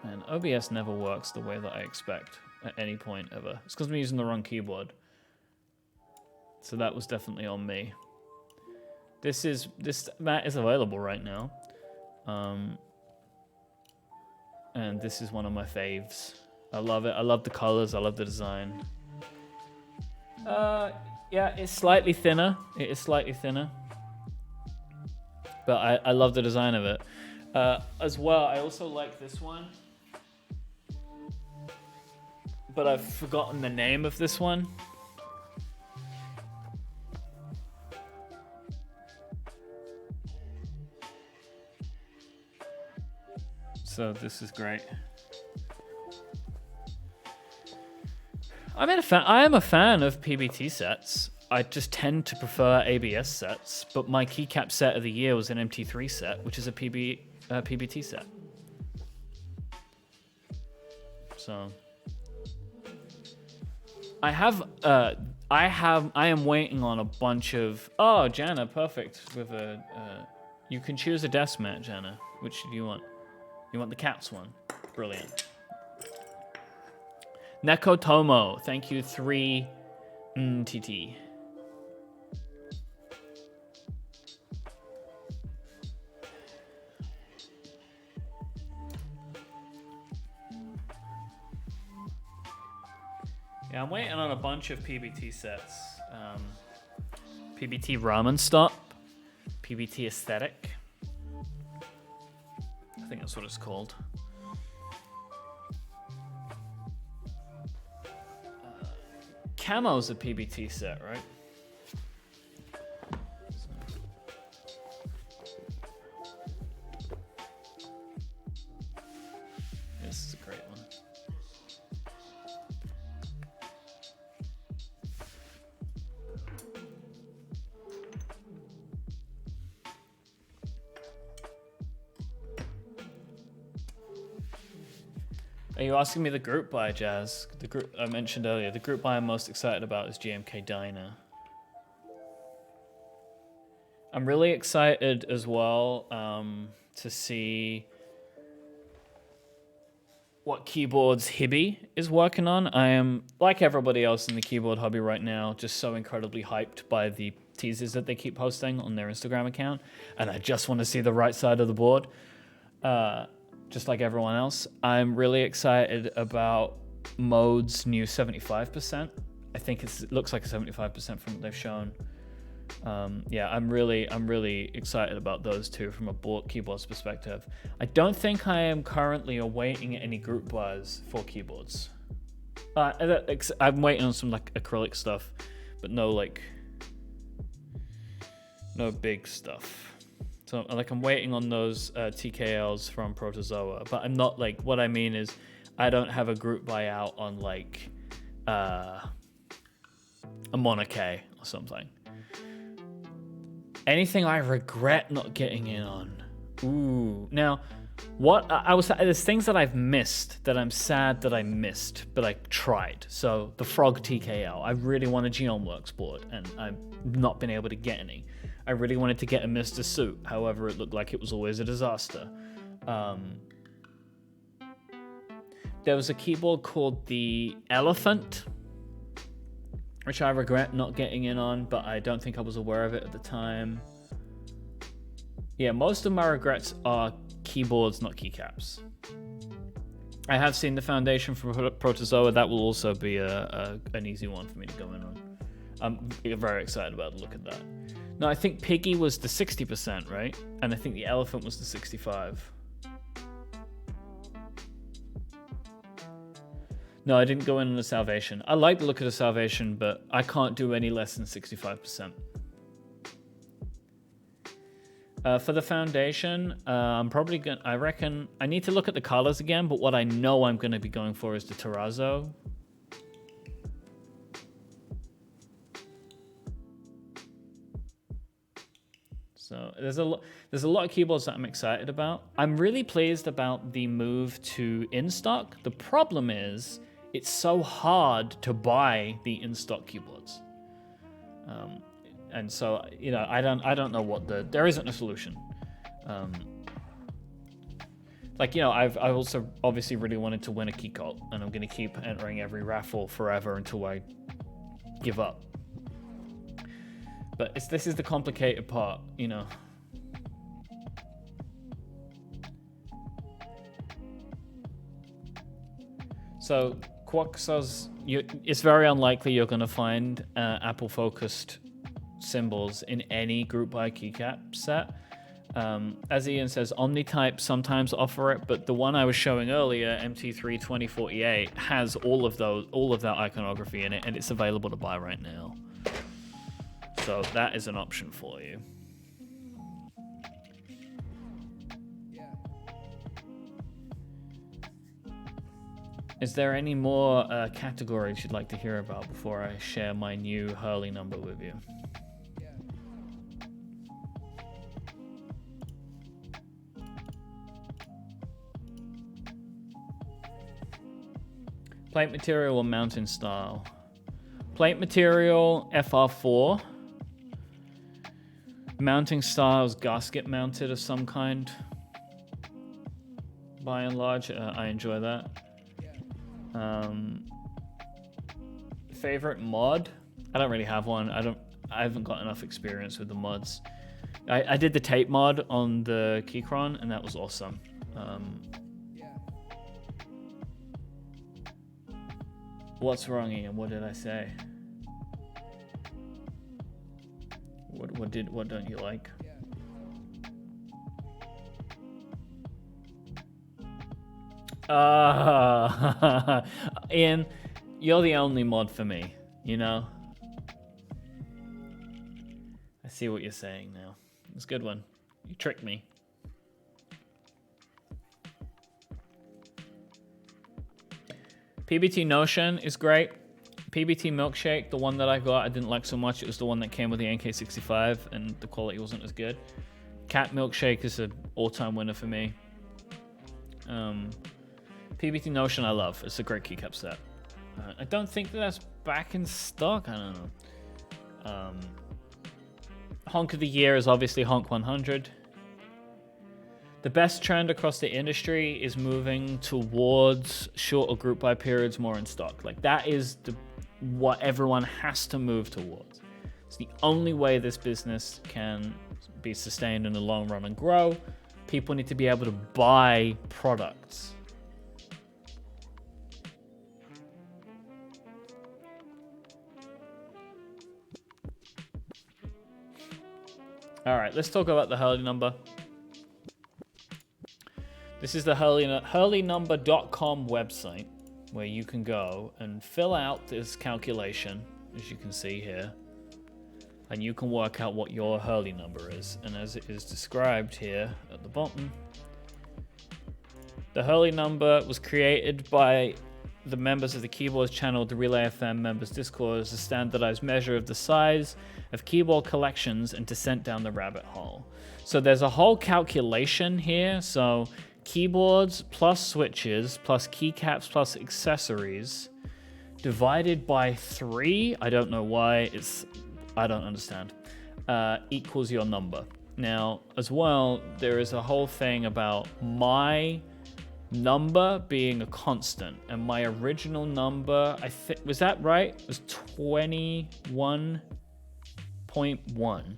Man, OBS never works the way that I expect at any point ever. It's because I'm using the wrong keyboard. So that was definitely on me. This mat is available right now. And this is one of my faves. I love it. I love the colors. I love the design. Yeah, it's slightly thinner. It is slightly thinner. But I love the design of it. As well, I also like this one. But I've forgotten the name of this one. So this is great. I am a fan of PBT sets. I just tend to prefer ABS sets, but my keycap set of the year was an MT3 set, which is a PBT set. So I am waiting on a bunch of. Oh, Jana, perfect. With a, you can choose a desk mat, Jana. Which do you want? You want the cats one? Brilliant. Neko Tomo, thank you 3 TT. Yeah, I'm waiting on a bunch of PBT sets. PBT Ramen Stop, PBT Aesthetic. I think that's what it's called. Camo's a PBT set, right? This is a great one. Are you asking me the group buy, Jazz? The group I mentioned earlier, the group buy I'm most excited about is GMK Diner. I'm really excited as well to see what keyboards Hibby is working on. I am, like everybody else in the keyboard hobby right now, just so incredibly hyped by the teasers that they keep posting on their Instagram account, and I just want to see the right side of the board. Just like everyone else, I'm really excited about Mode's new 75%. I think it looks like a 75% from what they've shown. Yeah, I'm really excited about those two from a keyboards perspective. I don't think I am currently awaiting any group buys for keyboards. I'm waiting on some like acrylic stuff, but no big stuff. So like I'm waiting on those TKLs from Protozoa, but I'm not like, what I mean is I don't have a group buyout on like a Monarch or something. Anything I regret not getting in on. Ooh. Now, what there's things that I've missed that I'm sad that I missed, but I tried. So the Frog TKL, I really want a Geonworks board, and I've not been able to get any. I really wanted to get a Mr. Suit, however, it looked like it was always a disaster. There was a keyboard called the Elephant, which I regret not getting in on, but I don't think I was aware of it at the time. Yeah, most of my regrets are keyboards, not keycaps. I have seen the Foundation for Protozoa. That will also be an easy one for me to go in on. I'm very excited about the look at that. No, I think Piggy was the 60%, right? And I think the Elephant was the 65. No, I didn't go in on the Salvation. I like the look of the Salvation, but I can't do any less than 65%. For the Foundation, I'm probably going to, I reckon, I need to look at the colors again, but what I know I'm going to be going for is the Terrazzo. So there's a lot of keyboards that I'm excited about. I'm really pleased about the move to in-stock. The problem is it's so hard to buy the in-stock keyboards. And so, you know, I don't know what there isn't a solution. Like, you know, I've also obviously really wanted to win a key cult, and I'm going to keep entering every raffle forever until I give up. But this is the complicated part, you know. So Quaxos, it's very unlikely you're going to find Apple-focused symbols in any group buy keycap set. As Ian says, Omnitype sometimes offer it, but the one I was showing earlier, MT3 2048, has all of that iconography in it, and it's available to buy right now. So that is an option for you. Is there any more categories you'd like to hear about before I share my new Hurley number with you? Plate material or mounting style? Plate material, FR4. Mounting styles, gasket mounted of some kind. By and large, I enjoy that. Favorite mod? I don't really have one. I haven't got enough experience with the mods. I did the tape mod on the Keychron, and that was awesome. What's wrong, Ian? What did I say? What don't you like? Ian, you're the only mod for me, you know? I see what you're saying now. It's a good one. You tricked me. PBT Notion is great. PBT Milkshake, the one that I got, I didn't like so much. It was the one that came with the NK65, and the quality wasn't as good. Cat Milkshake is an all-time winner for me. PBT Notion I love. It's a great keycap set. I don't think that's back in stock. I don't know. Honk of the Year is obviously Honk 100. The best trend across the industry is moving towards shorter group buy periods, more in stock. Like that is what everyone has to move towards. It's the only way this business can be sustained in the long run and grow. People need to be able to buy products. All right, let's talk about the Hurley number. This is the hurleynumber.com website where you can go and fill out this calculation, as you can see here, and you can work out what your Hurley number is. And as it is described here at the bottom, the Hurley number was created by the members of the Keyboards channel, the Relay FM members Discord, as a standardized measure of the size of keyboard collections and descent down the rabbit hole. So there's a whole calculation here. So keyboards plus switches plus keycaps plus accessories divided by 3, I don't know why, I don't understand, equals your number. Now, as well, there is a whole thing about my number being a constant, and my original number, I think, was that right? It was 21.1.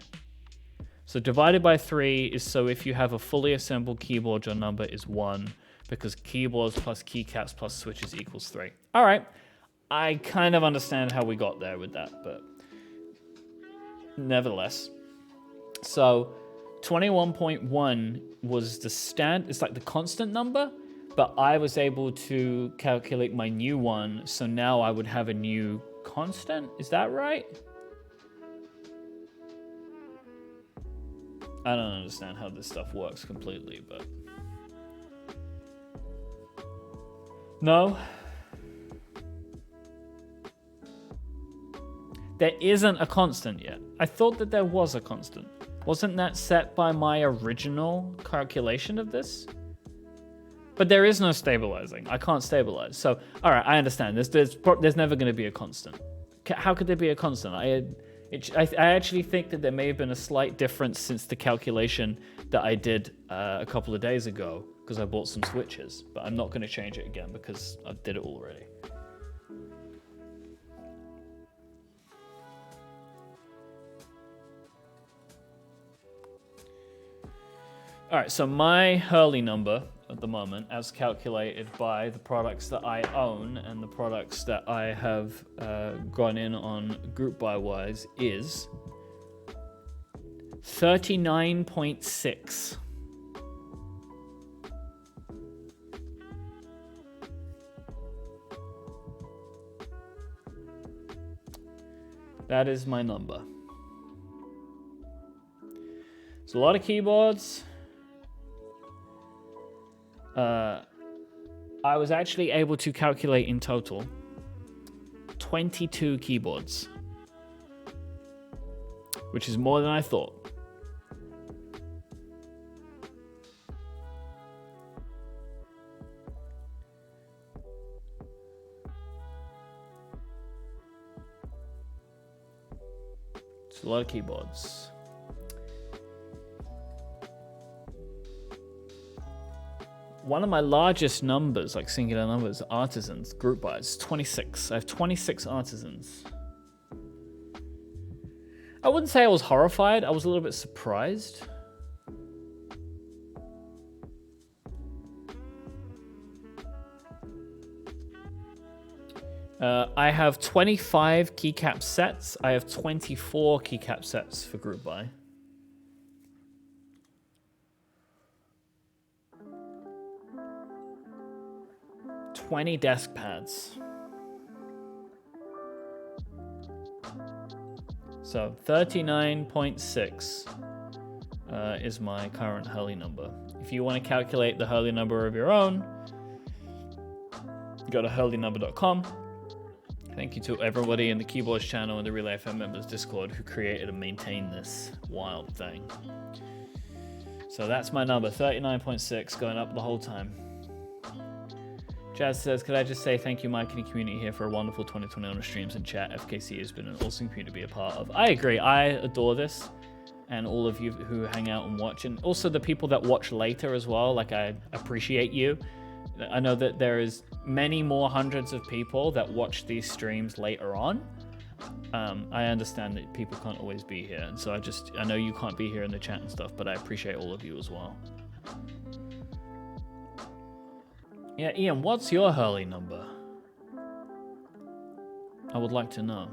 So divided by 3 is so if you have a fully assembled keyboard, your number is 1, because keyboards plus keycaps plus switches equals 3. All right, I kind of understand how we got there with that, but nevertheless. So 21.1 was the it's like the constant number, but I was able to calculate my new one, so now I would have a new constant. Is that right? I don't understand how this stuff works completely, but... No. There isn't a constant yet. I thought that there was a constant. Wasn't that set by my original calculation of this? But there is no stabilizing. I can't stabilize. So, all right, I understand. There's never going to be a constant. How could there be a constant? I actually think that there may have been a slight difference since the calculation that I did a couple of days ago, because I bought some switches. But I'm not going to change it again because I did it already. All right, so my Hurley number at the moment, as calculated by the products that I own and the products that I have gone in on group buy wise, is 39.6. That is my number. It's a lot of keyboards. I was actually able to calculate in total 22 keyboards, which is more than I thought. It's a lot of keyboards. One of my largest numbers, like singular numbers, artisans, group buys, 26. I have 26 artisans. I wouldn't say I was horrified. I was a little bit surprised. I have 25 keycap sets. I have 24 keycap sets for group buy. $20 desk pads. So 39.6 is my current Hurley number. If you want to calculate the Hurley number of your own, go to hurleynumber.com. Thank you to everybody in the Keyboards channel and the Relay FM members Discord who created and maintained this wild thing. So that's my number, 39.6, going up the whole time. Jazz says, could I just say thank you, Mike, and the community here for a wonderful 2020 on the streams and chat. FKC has been an awesome community to be a part of. I agree. I adore this. And all of you who hang out and watch. And also the people that watch later as well. Like, I appreciate you. I know that there is many more hundreds of people that watch these streams later on. I understand that people can't always be here. And so I know you can't be here in the chat and stuff, but I appreciate all of you as well. Yeah, Ian, what's your Hurley number? I would like to know.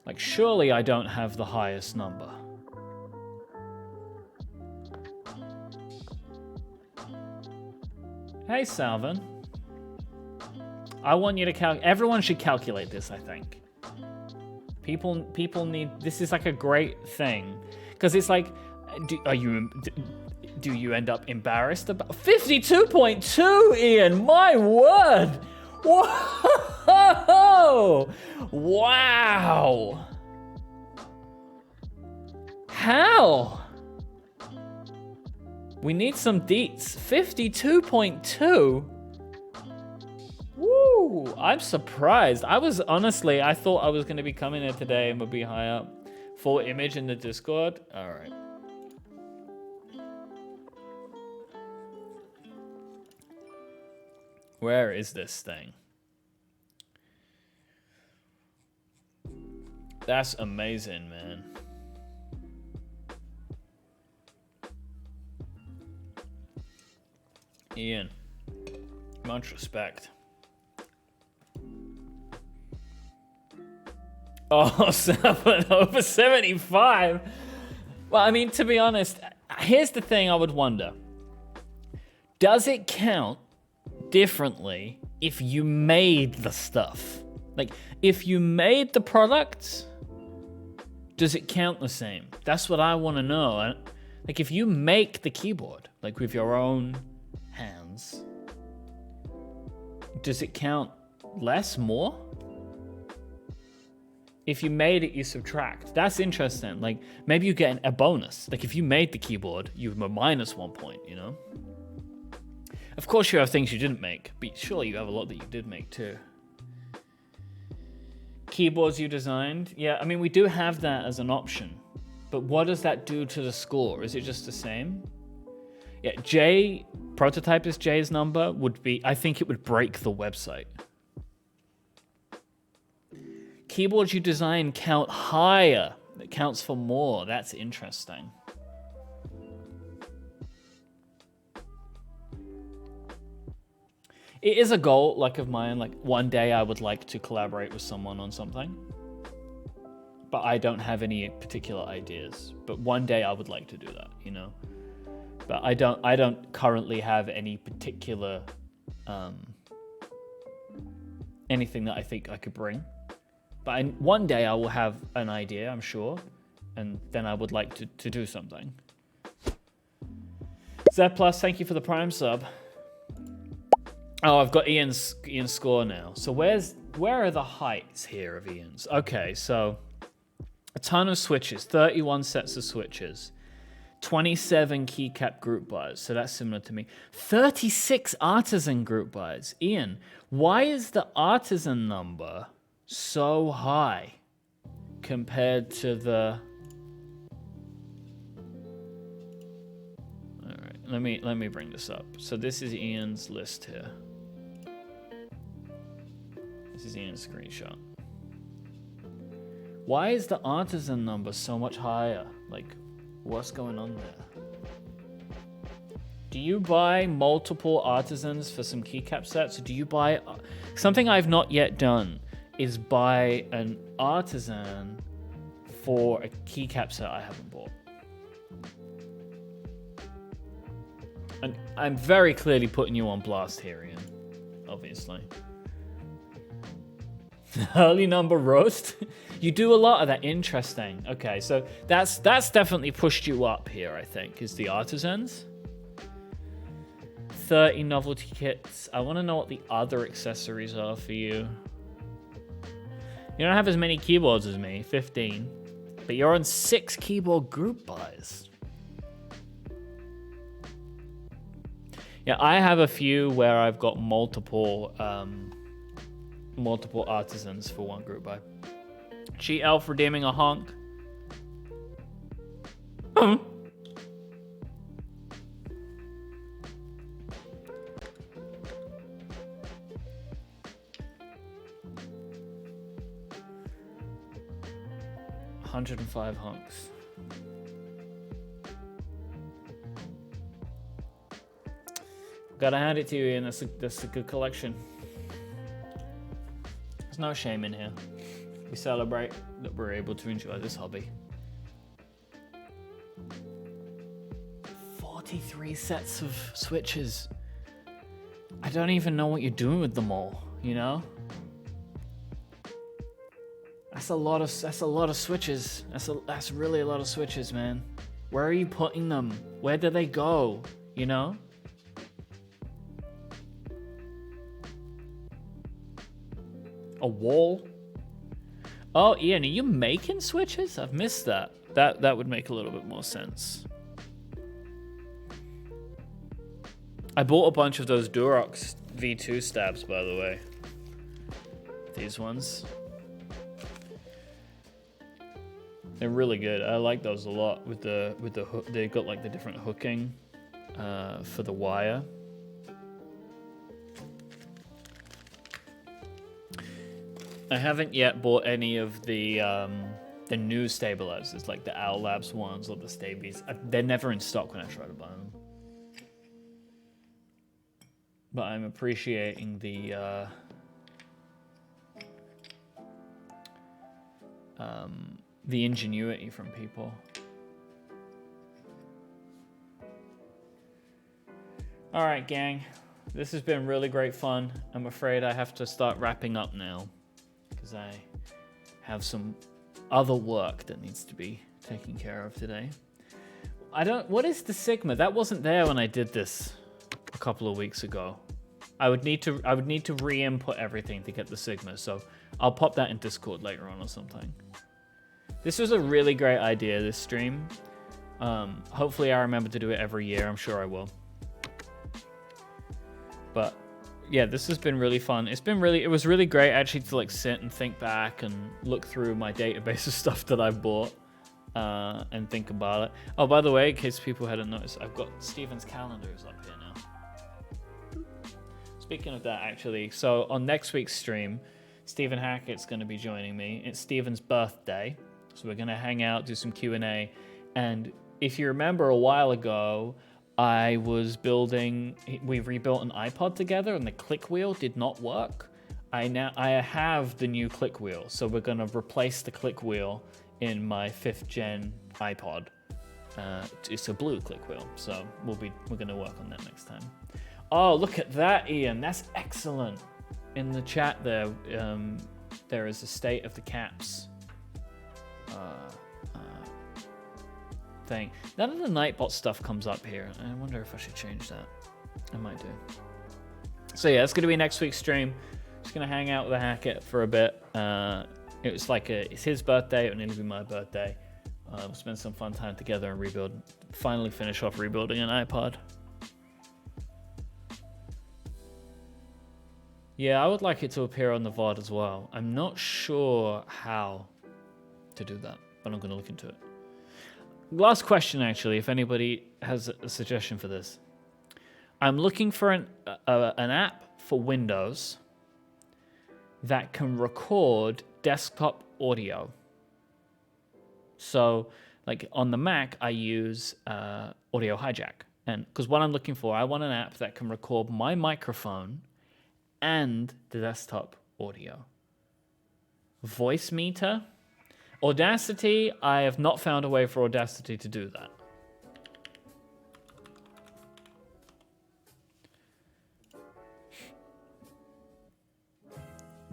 Like, surely I don't have the highest number. Hey, Salvin. I want you to everyone should calculate this, I think. People need... This is like a great thing. Because it's like... Do you end up embarrassed about 52.2, Ian? My word! Whoa! Wow! How? We need some deets. 52.2? Woo! I'm surprised. I thought I was going to be coming here today and would be high up. Full image in the Discord? Alright. Where is this thing? That's amazing, man. Ian, much respect. Oh, 7 over 75. Well, I mean, to be honest, here's the thing I would wonder. Does it count differently if you made the stuff? Like, if you made the product, does it count the same? That's what I want to know. Like, if you make the keyboard, like with your own hands, does it count less, more? If you made it, you subtract. That's interesting. Like, maybe you get a bonus. Like, if you made the keyboard, you have a minus 1 point, you know? Of course you have things you didn't make, but surely you have a lot that you did make too. Keyboards you designed? Yeah, I mean, we do have that as an option. But what does that do to the score? Is it just the same? Yeah, prototype is Jay's number would be, I think it would break the website. Keyboards you design count higher. It counts for more. That's interesting. It is a goal, like, of mine. Like, one day I would like to collaborate with someone on something. But I don't have any particular ideas. But one day I would like to do that, you know? But I don't currently have any particular anything that I think I could bring. But one day I will have an idea, I'm sure. And then I would like to do something. Zed Plus, thank you for the Prime sub. Oh, I've got Ian's score now. So where are the heights here of Ian's? Okay, so a ton of switches, 31 sets of switches, 27 keycap group buys. So that's similar to me. 36 artisan group buys. Ian, why is the artisan number so high compared to the... All right, let me bring this up. So this is Ian's list here. This is Ian's screenshot. Why is the artisan number so much higher? Like, what's going on there? Do you buy multiple artisans for some keycap sets? Or do you buy... Something I've not yet done is buy an artisan for a keycap set I haven't bought. And I'm very clearly putting you on blast here, Ian. Obviously. Early number roast? You do a lot of that. Interesting. Okay, so that's definitely pushed you up here, I think, is the artisans. 30 novelty kits. I want to know what the other accessories are for you. You don't have as many keyboards as me, 15. But you're on 6 keyboard group buys. Yeah, I have a few where I've got multiple artisans for one group buy. Cheat Elf redeeming a honk. $105 honks. Gotta hand it to you, Ian. That's a good collection. There's no shame in here. We celebrate that we're able to enjoy this hobby. 43 sets of switches. I don't even know what you're doing with them all, you know? That's a lot of switches. That's really a lot of switches, man. Where are you putting them? Where do they go? You know? A wall? Oh, Ian, are you making switches? I've missed that. That would make a little bit more sense. I bought a bunch of those Durox V2 stabs, by the way. These ones. They're really good. I like those a lot with the hook. They've got like the different hooking for the wire. I haven't yet bought any of the new stabilizers, like the Owl Labs ones or the Stabies. They're never in stock when I try to buy them. But I'm appreciating the ingenuity from people. All right, gang. This has been really great fun. I'm afraid I have to start wrapping up now, because I have some other work that needs to be taken care of today. What is the Sigma? That wasn't there when I did this a couple of weeks ago. I would need to re-input everything to get the Sigma, so I'll pop that in Discord later on or something. This was a really great idea, this stream. Hopefully I remember to do it every year. I'm sure I will. But yeah, this has been really fun. It was really great actually to like sit and think back and look through my database of stuff that I've bought and think about it. Oh, by the way, in case people hadn't noticed, I've got Steven's calendars up here now. Speaking of that, actually, so on next week's stream, Stephen Hackett's going to be joining me. It's Stephen's birthday, so we're going to hang out, do some Q&A. And if you remember a while ago, we rebuilt an iPod together and the click wheel did not work. I have the new click wheel, so we're going to replace the click wheel in my 5th gen iPod. It's a blue click wheel, so we're going to work on that next time. Oh, look at that, Ian. That's excellent. In the chat there is a state of the caps thing. None of the Nightbot stuff comes up here. I wonder if I should change that. I might do. So yeah, it's going to be next week's stream. Just going to hang out with Hackett for a bit. It was like it's his birthday. It'll nearly be my birthday. We'll spend some fun time together and rebuild. Finally finish off rebuilding an iPod. Yeah, I would like it to appear on the VOD as well. I'm not sure how to do that, but I'm going to look into it. Last question, actually, if anybody has a suggestion for this. I'm looking for an app for Windows that can record desktop audio. So, like on the Mac, I use Audio Hijack. And because what I'm looking for, I want an app that can record my microphone and the desktop audio. Voice meter. Audacity, I have not found a way for Audacity to do that.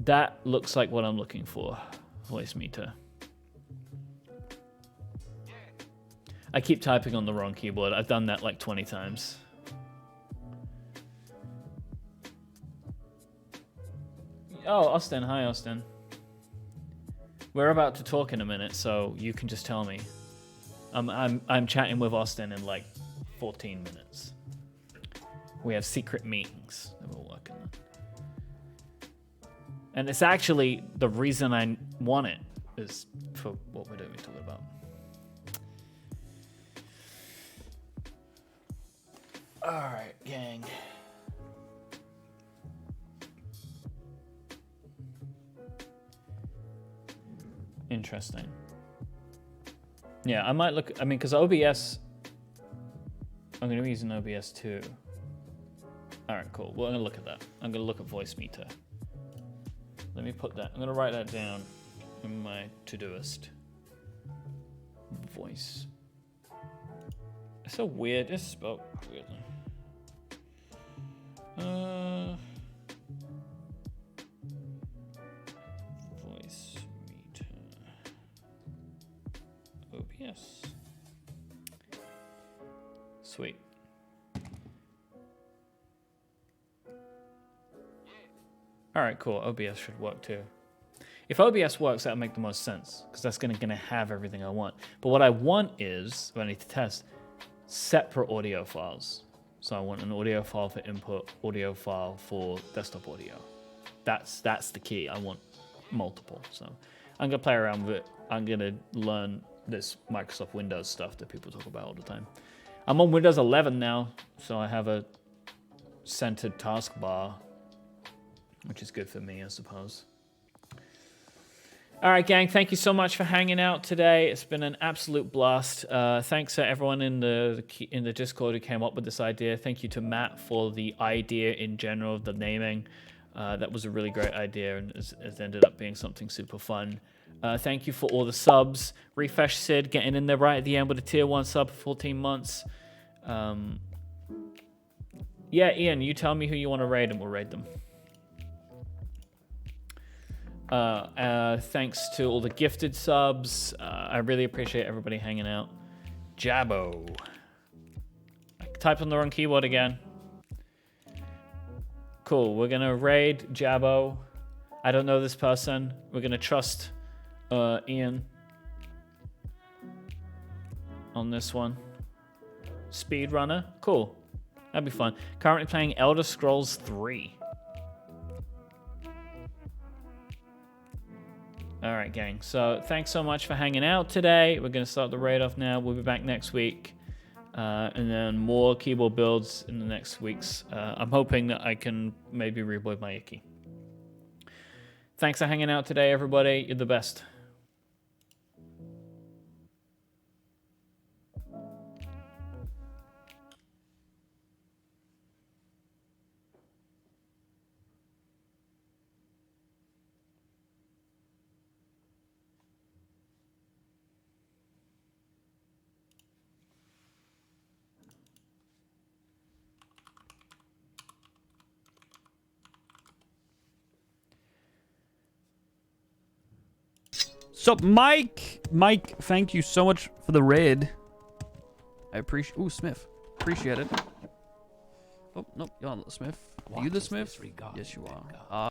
That looks like what I'm looking for. Voice meter. I keep typing on the wrong keyboard. I've done that like 20 times. Oh, Austin. Hi, Austin. We're about to talk in a minute, so you can just tell me. I'm chatting with Austin in like 14 minutes. We have secret meetings that we're working on. And it's actually the reason I want it is for what we're doing, we're talking about. All right, gang. Interesting. Yeah, I might look. I mean, because OBS, I'm going to be using OBS too. All right, cool. Well, I'm going to look at that. I'm going to look at voice meter. Let me put that. I'm going to write that down in my Todoist. Voice. It's so weird. It's spelled weirdly. Voice meter. OBS. Sweet. All right, cool. OBS should work too. If OBS works, that'll make the most sense because that's gonna have everything I want. But what I want is, what I need to test, separate audio files. So I want an audio file for input, audio file for desktop audio. That's the key. I want multiple. So I'm gonna play around with it. I'm gonna learn this Microsoft Windows stuff that people talk about all the time. I'm on Windows 11 now, so I have a centered taskbar, which is good for me, I suppose. All right, gang, thank you so much for hanging out today. It's been an absolute blast. Thanks to everyone in the Discord who came up with this idea. Thank you to Matt for the idea in general of the naming. That was a really great idea and it's ended up being something super fun. Thank you for all the subs. Refresh Sid getting in there right at the end with a tier 1 sub for 14 months. Yeah, Ian, you tell me who you want to raid and we'll raid them. Thanks to all the gifted subs. I really appreciate everybody hanging out. Jabbo. I typed on the wrong keyboard again. Cool, we're gonna raid Jabbo. I don't know this person. We're gonna trust Ian on this one. Speedrunner, cool. That'd be fun. Currently playing Elder Scrolls 3. All right, gang. So thanks so much for hanging out today. We're going to start the raid off now. We'll be back next week. And then more keyboard builds in the next weeks. I'm hoping that I can maybe rebuild my Icky. Thanks for hanging out today, everybody. You're the best. So, Mike, thank you so much for the raid. I appreciate. Ooh, Smith. Appreciate it. Oh, nope, you're not the Smith. Are you the Smith? Yes, you are.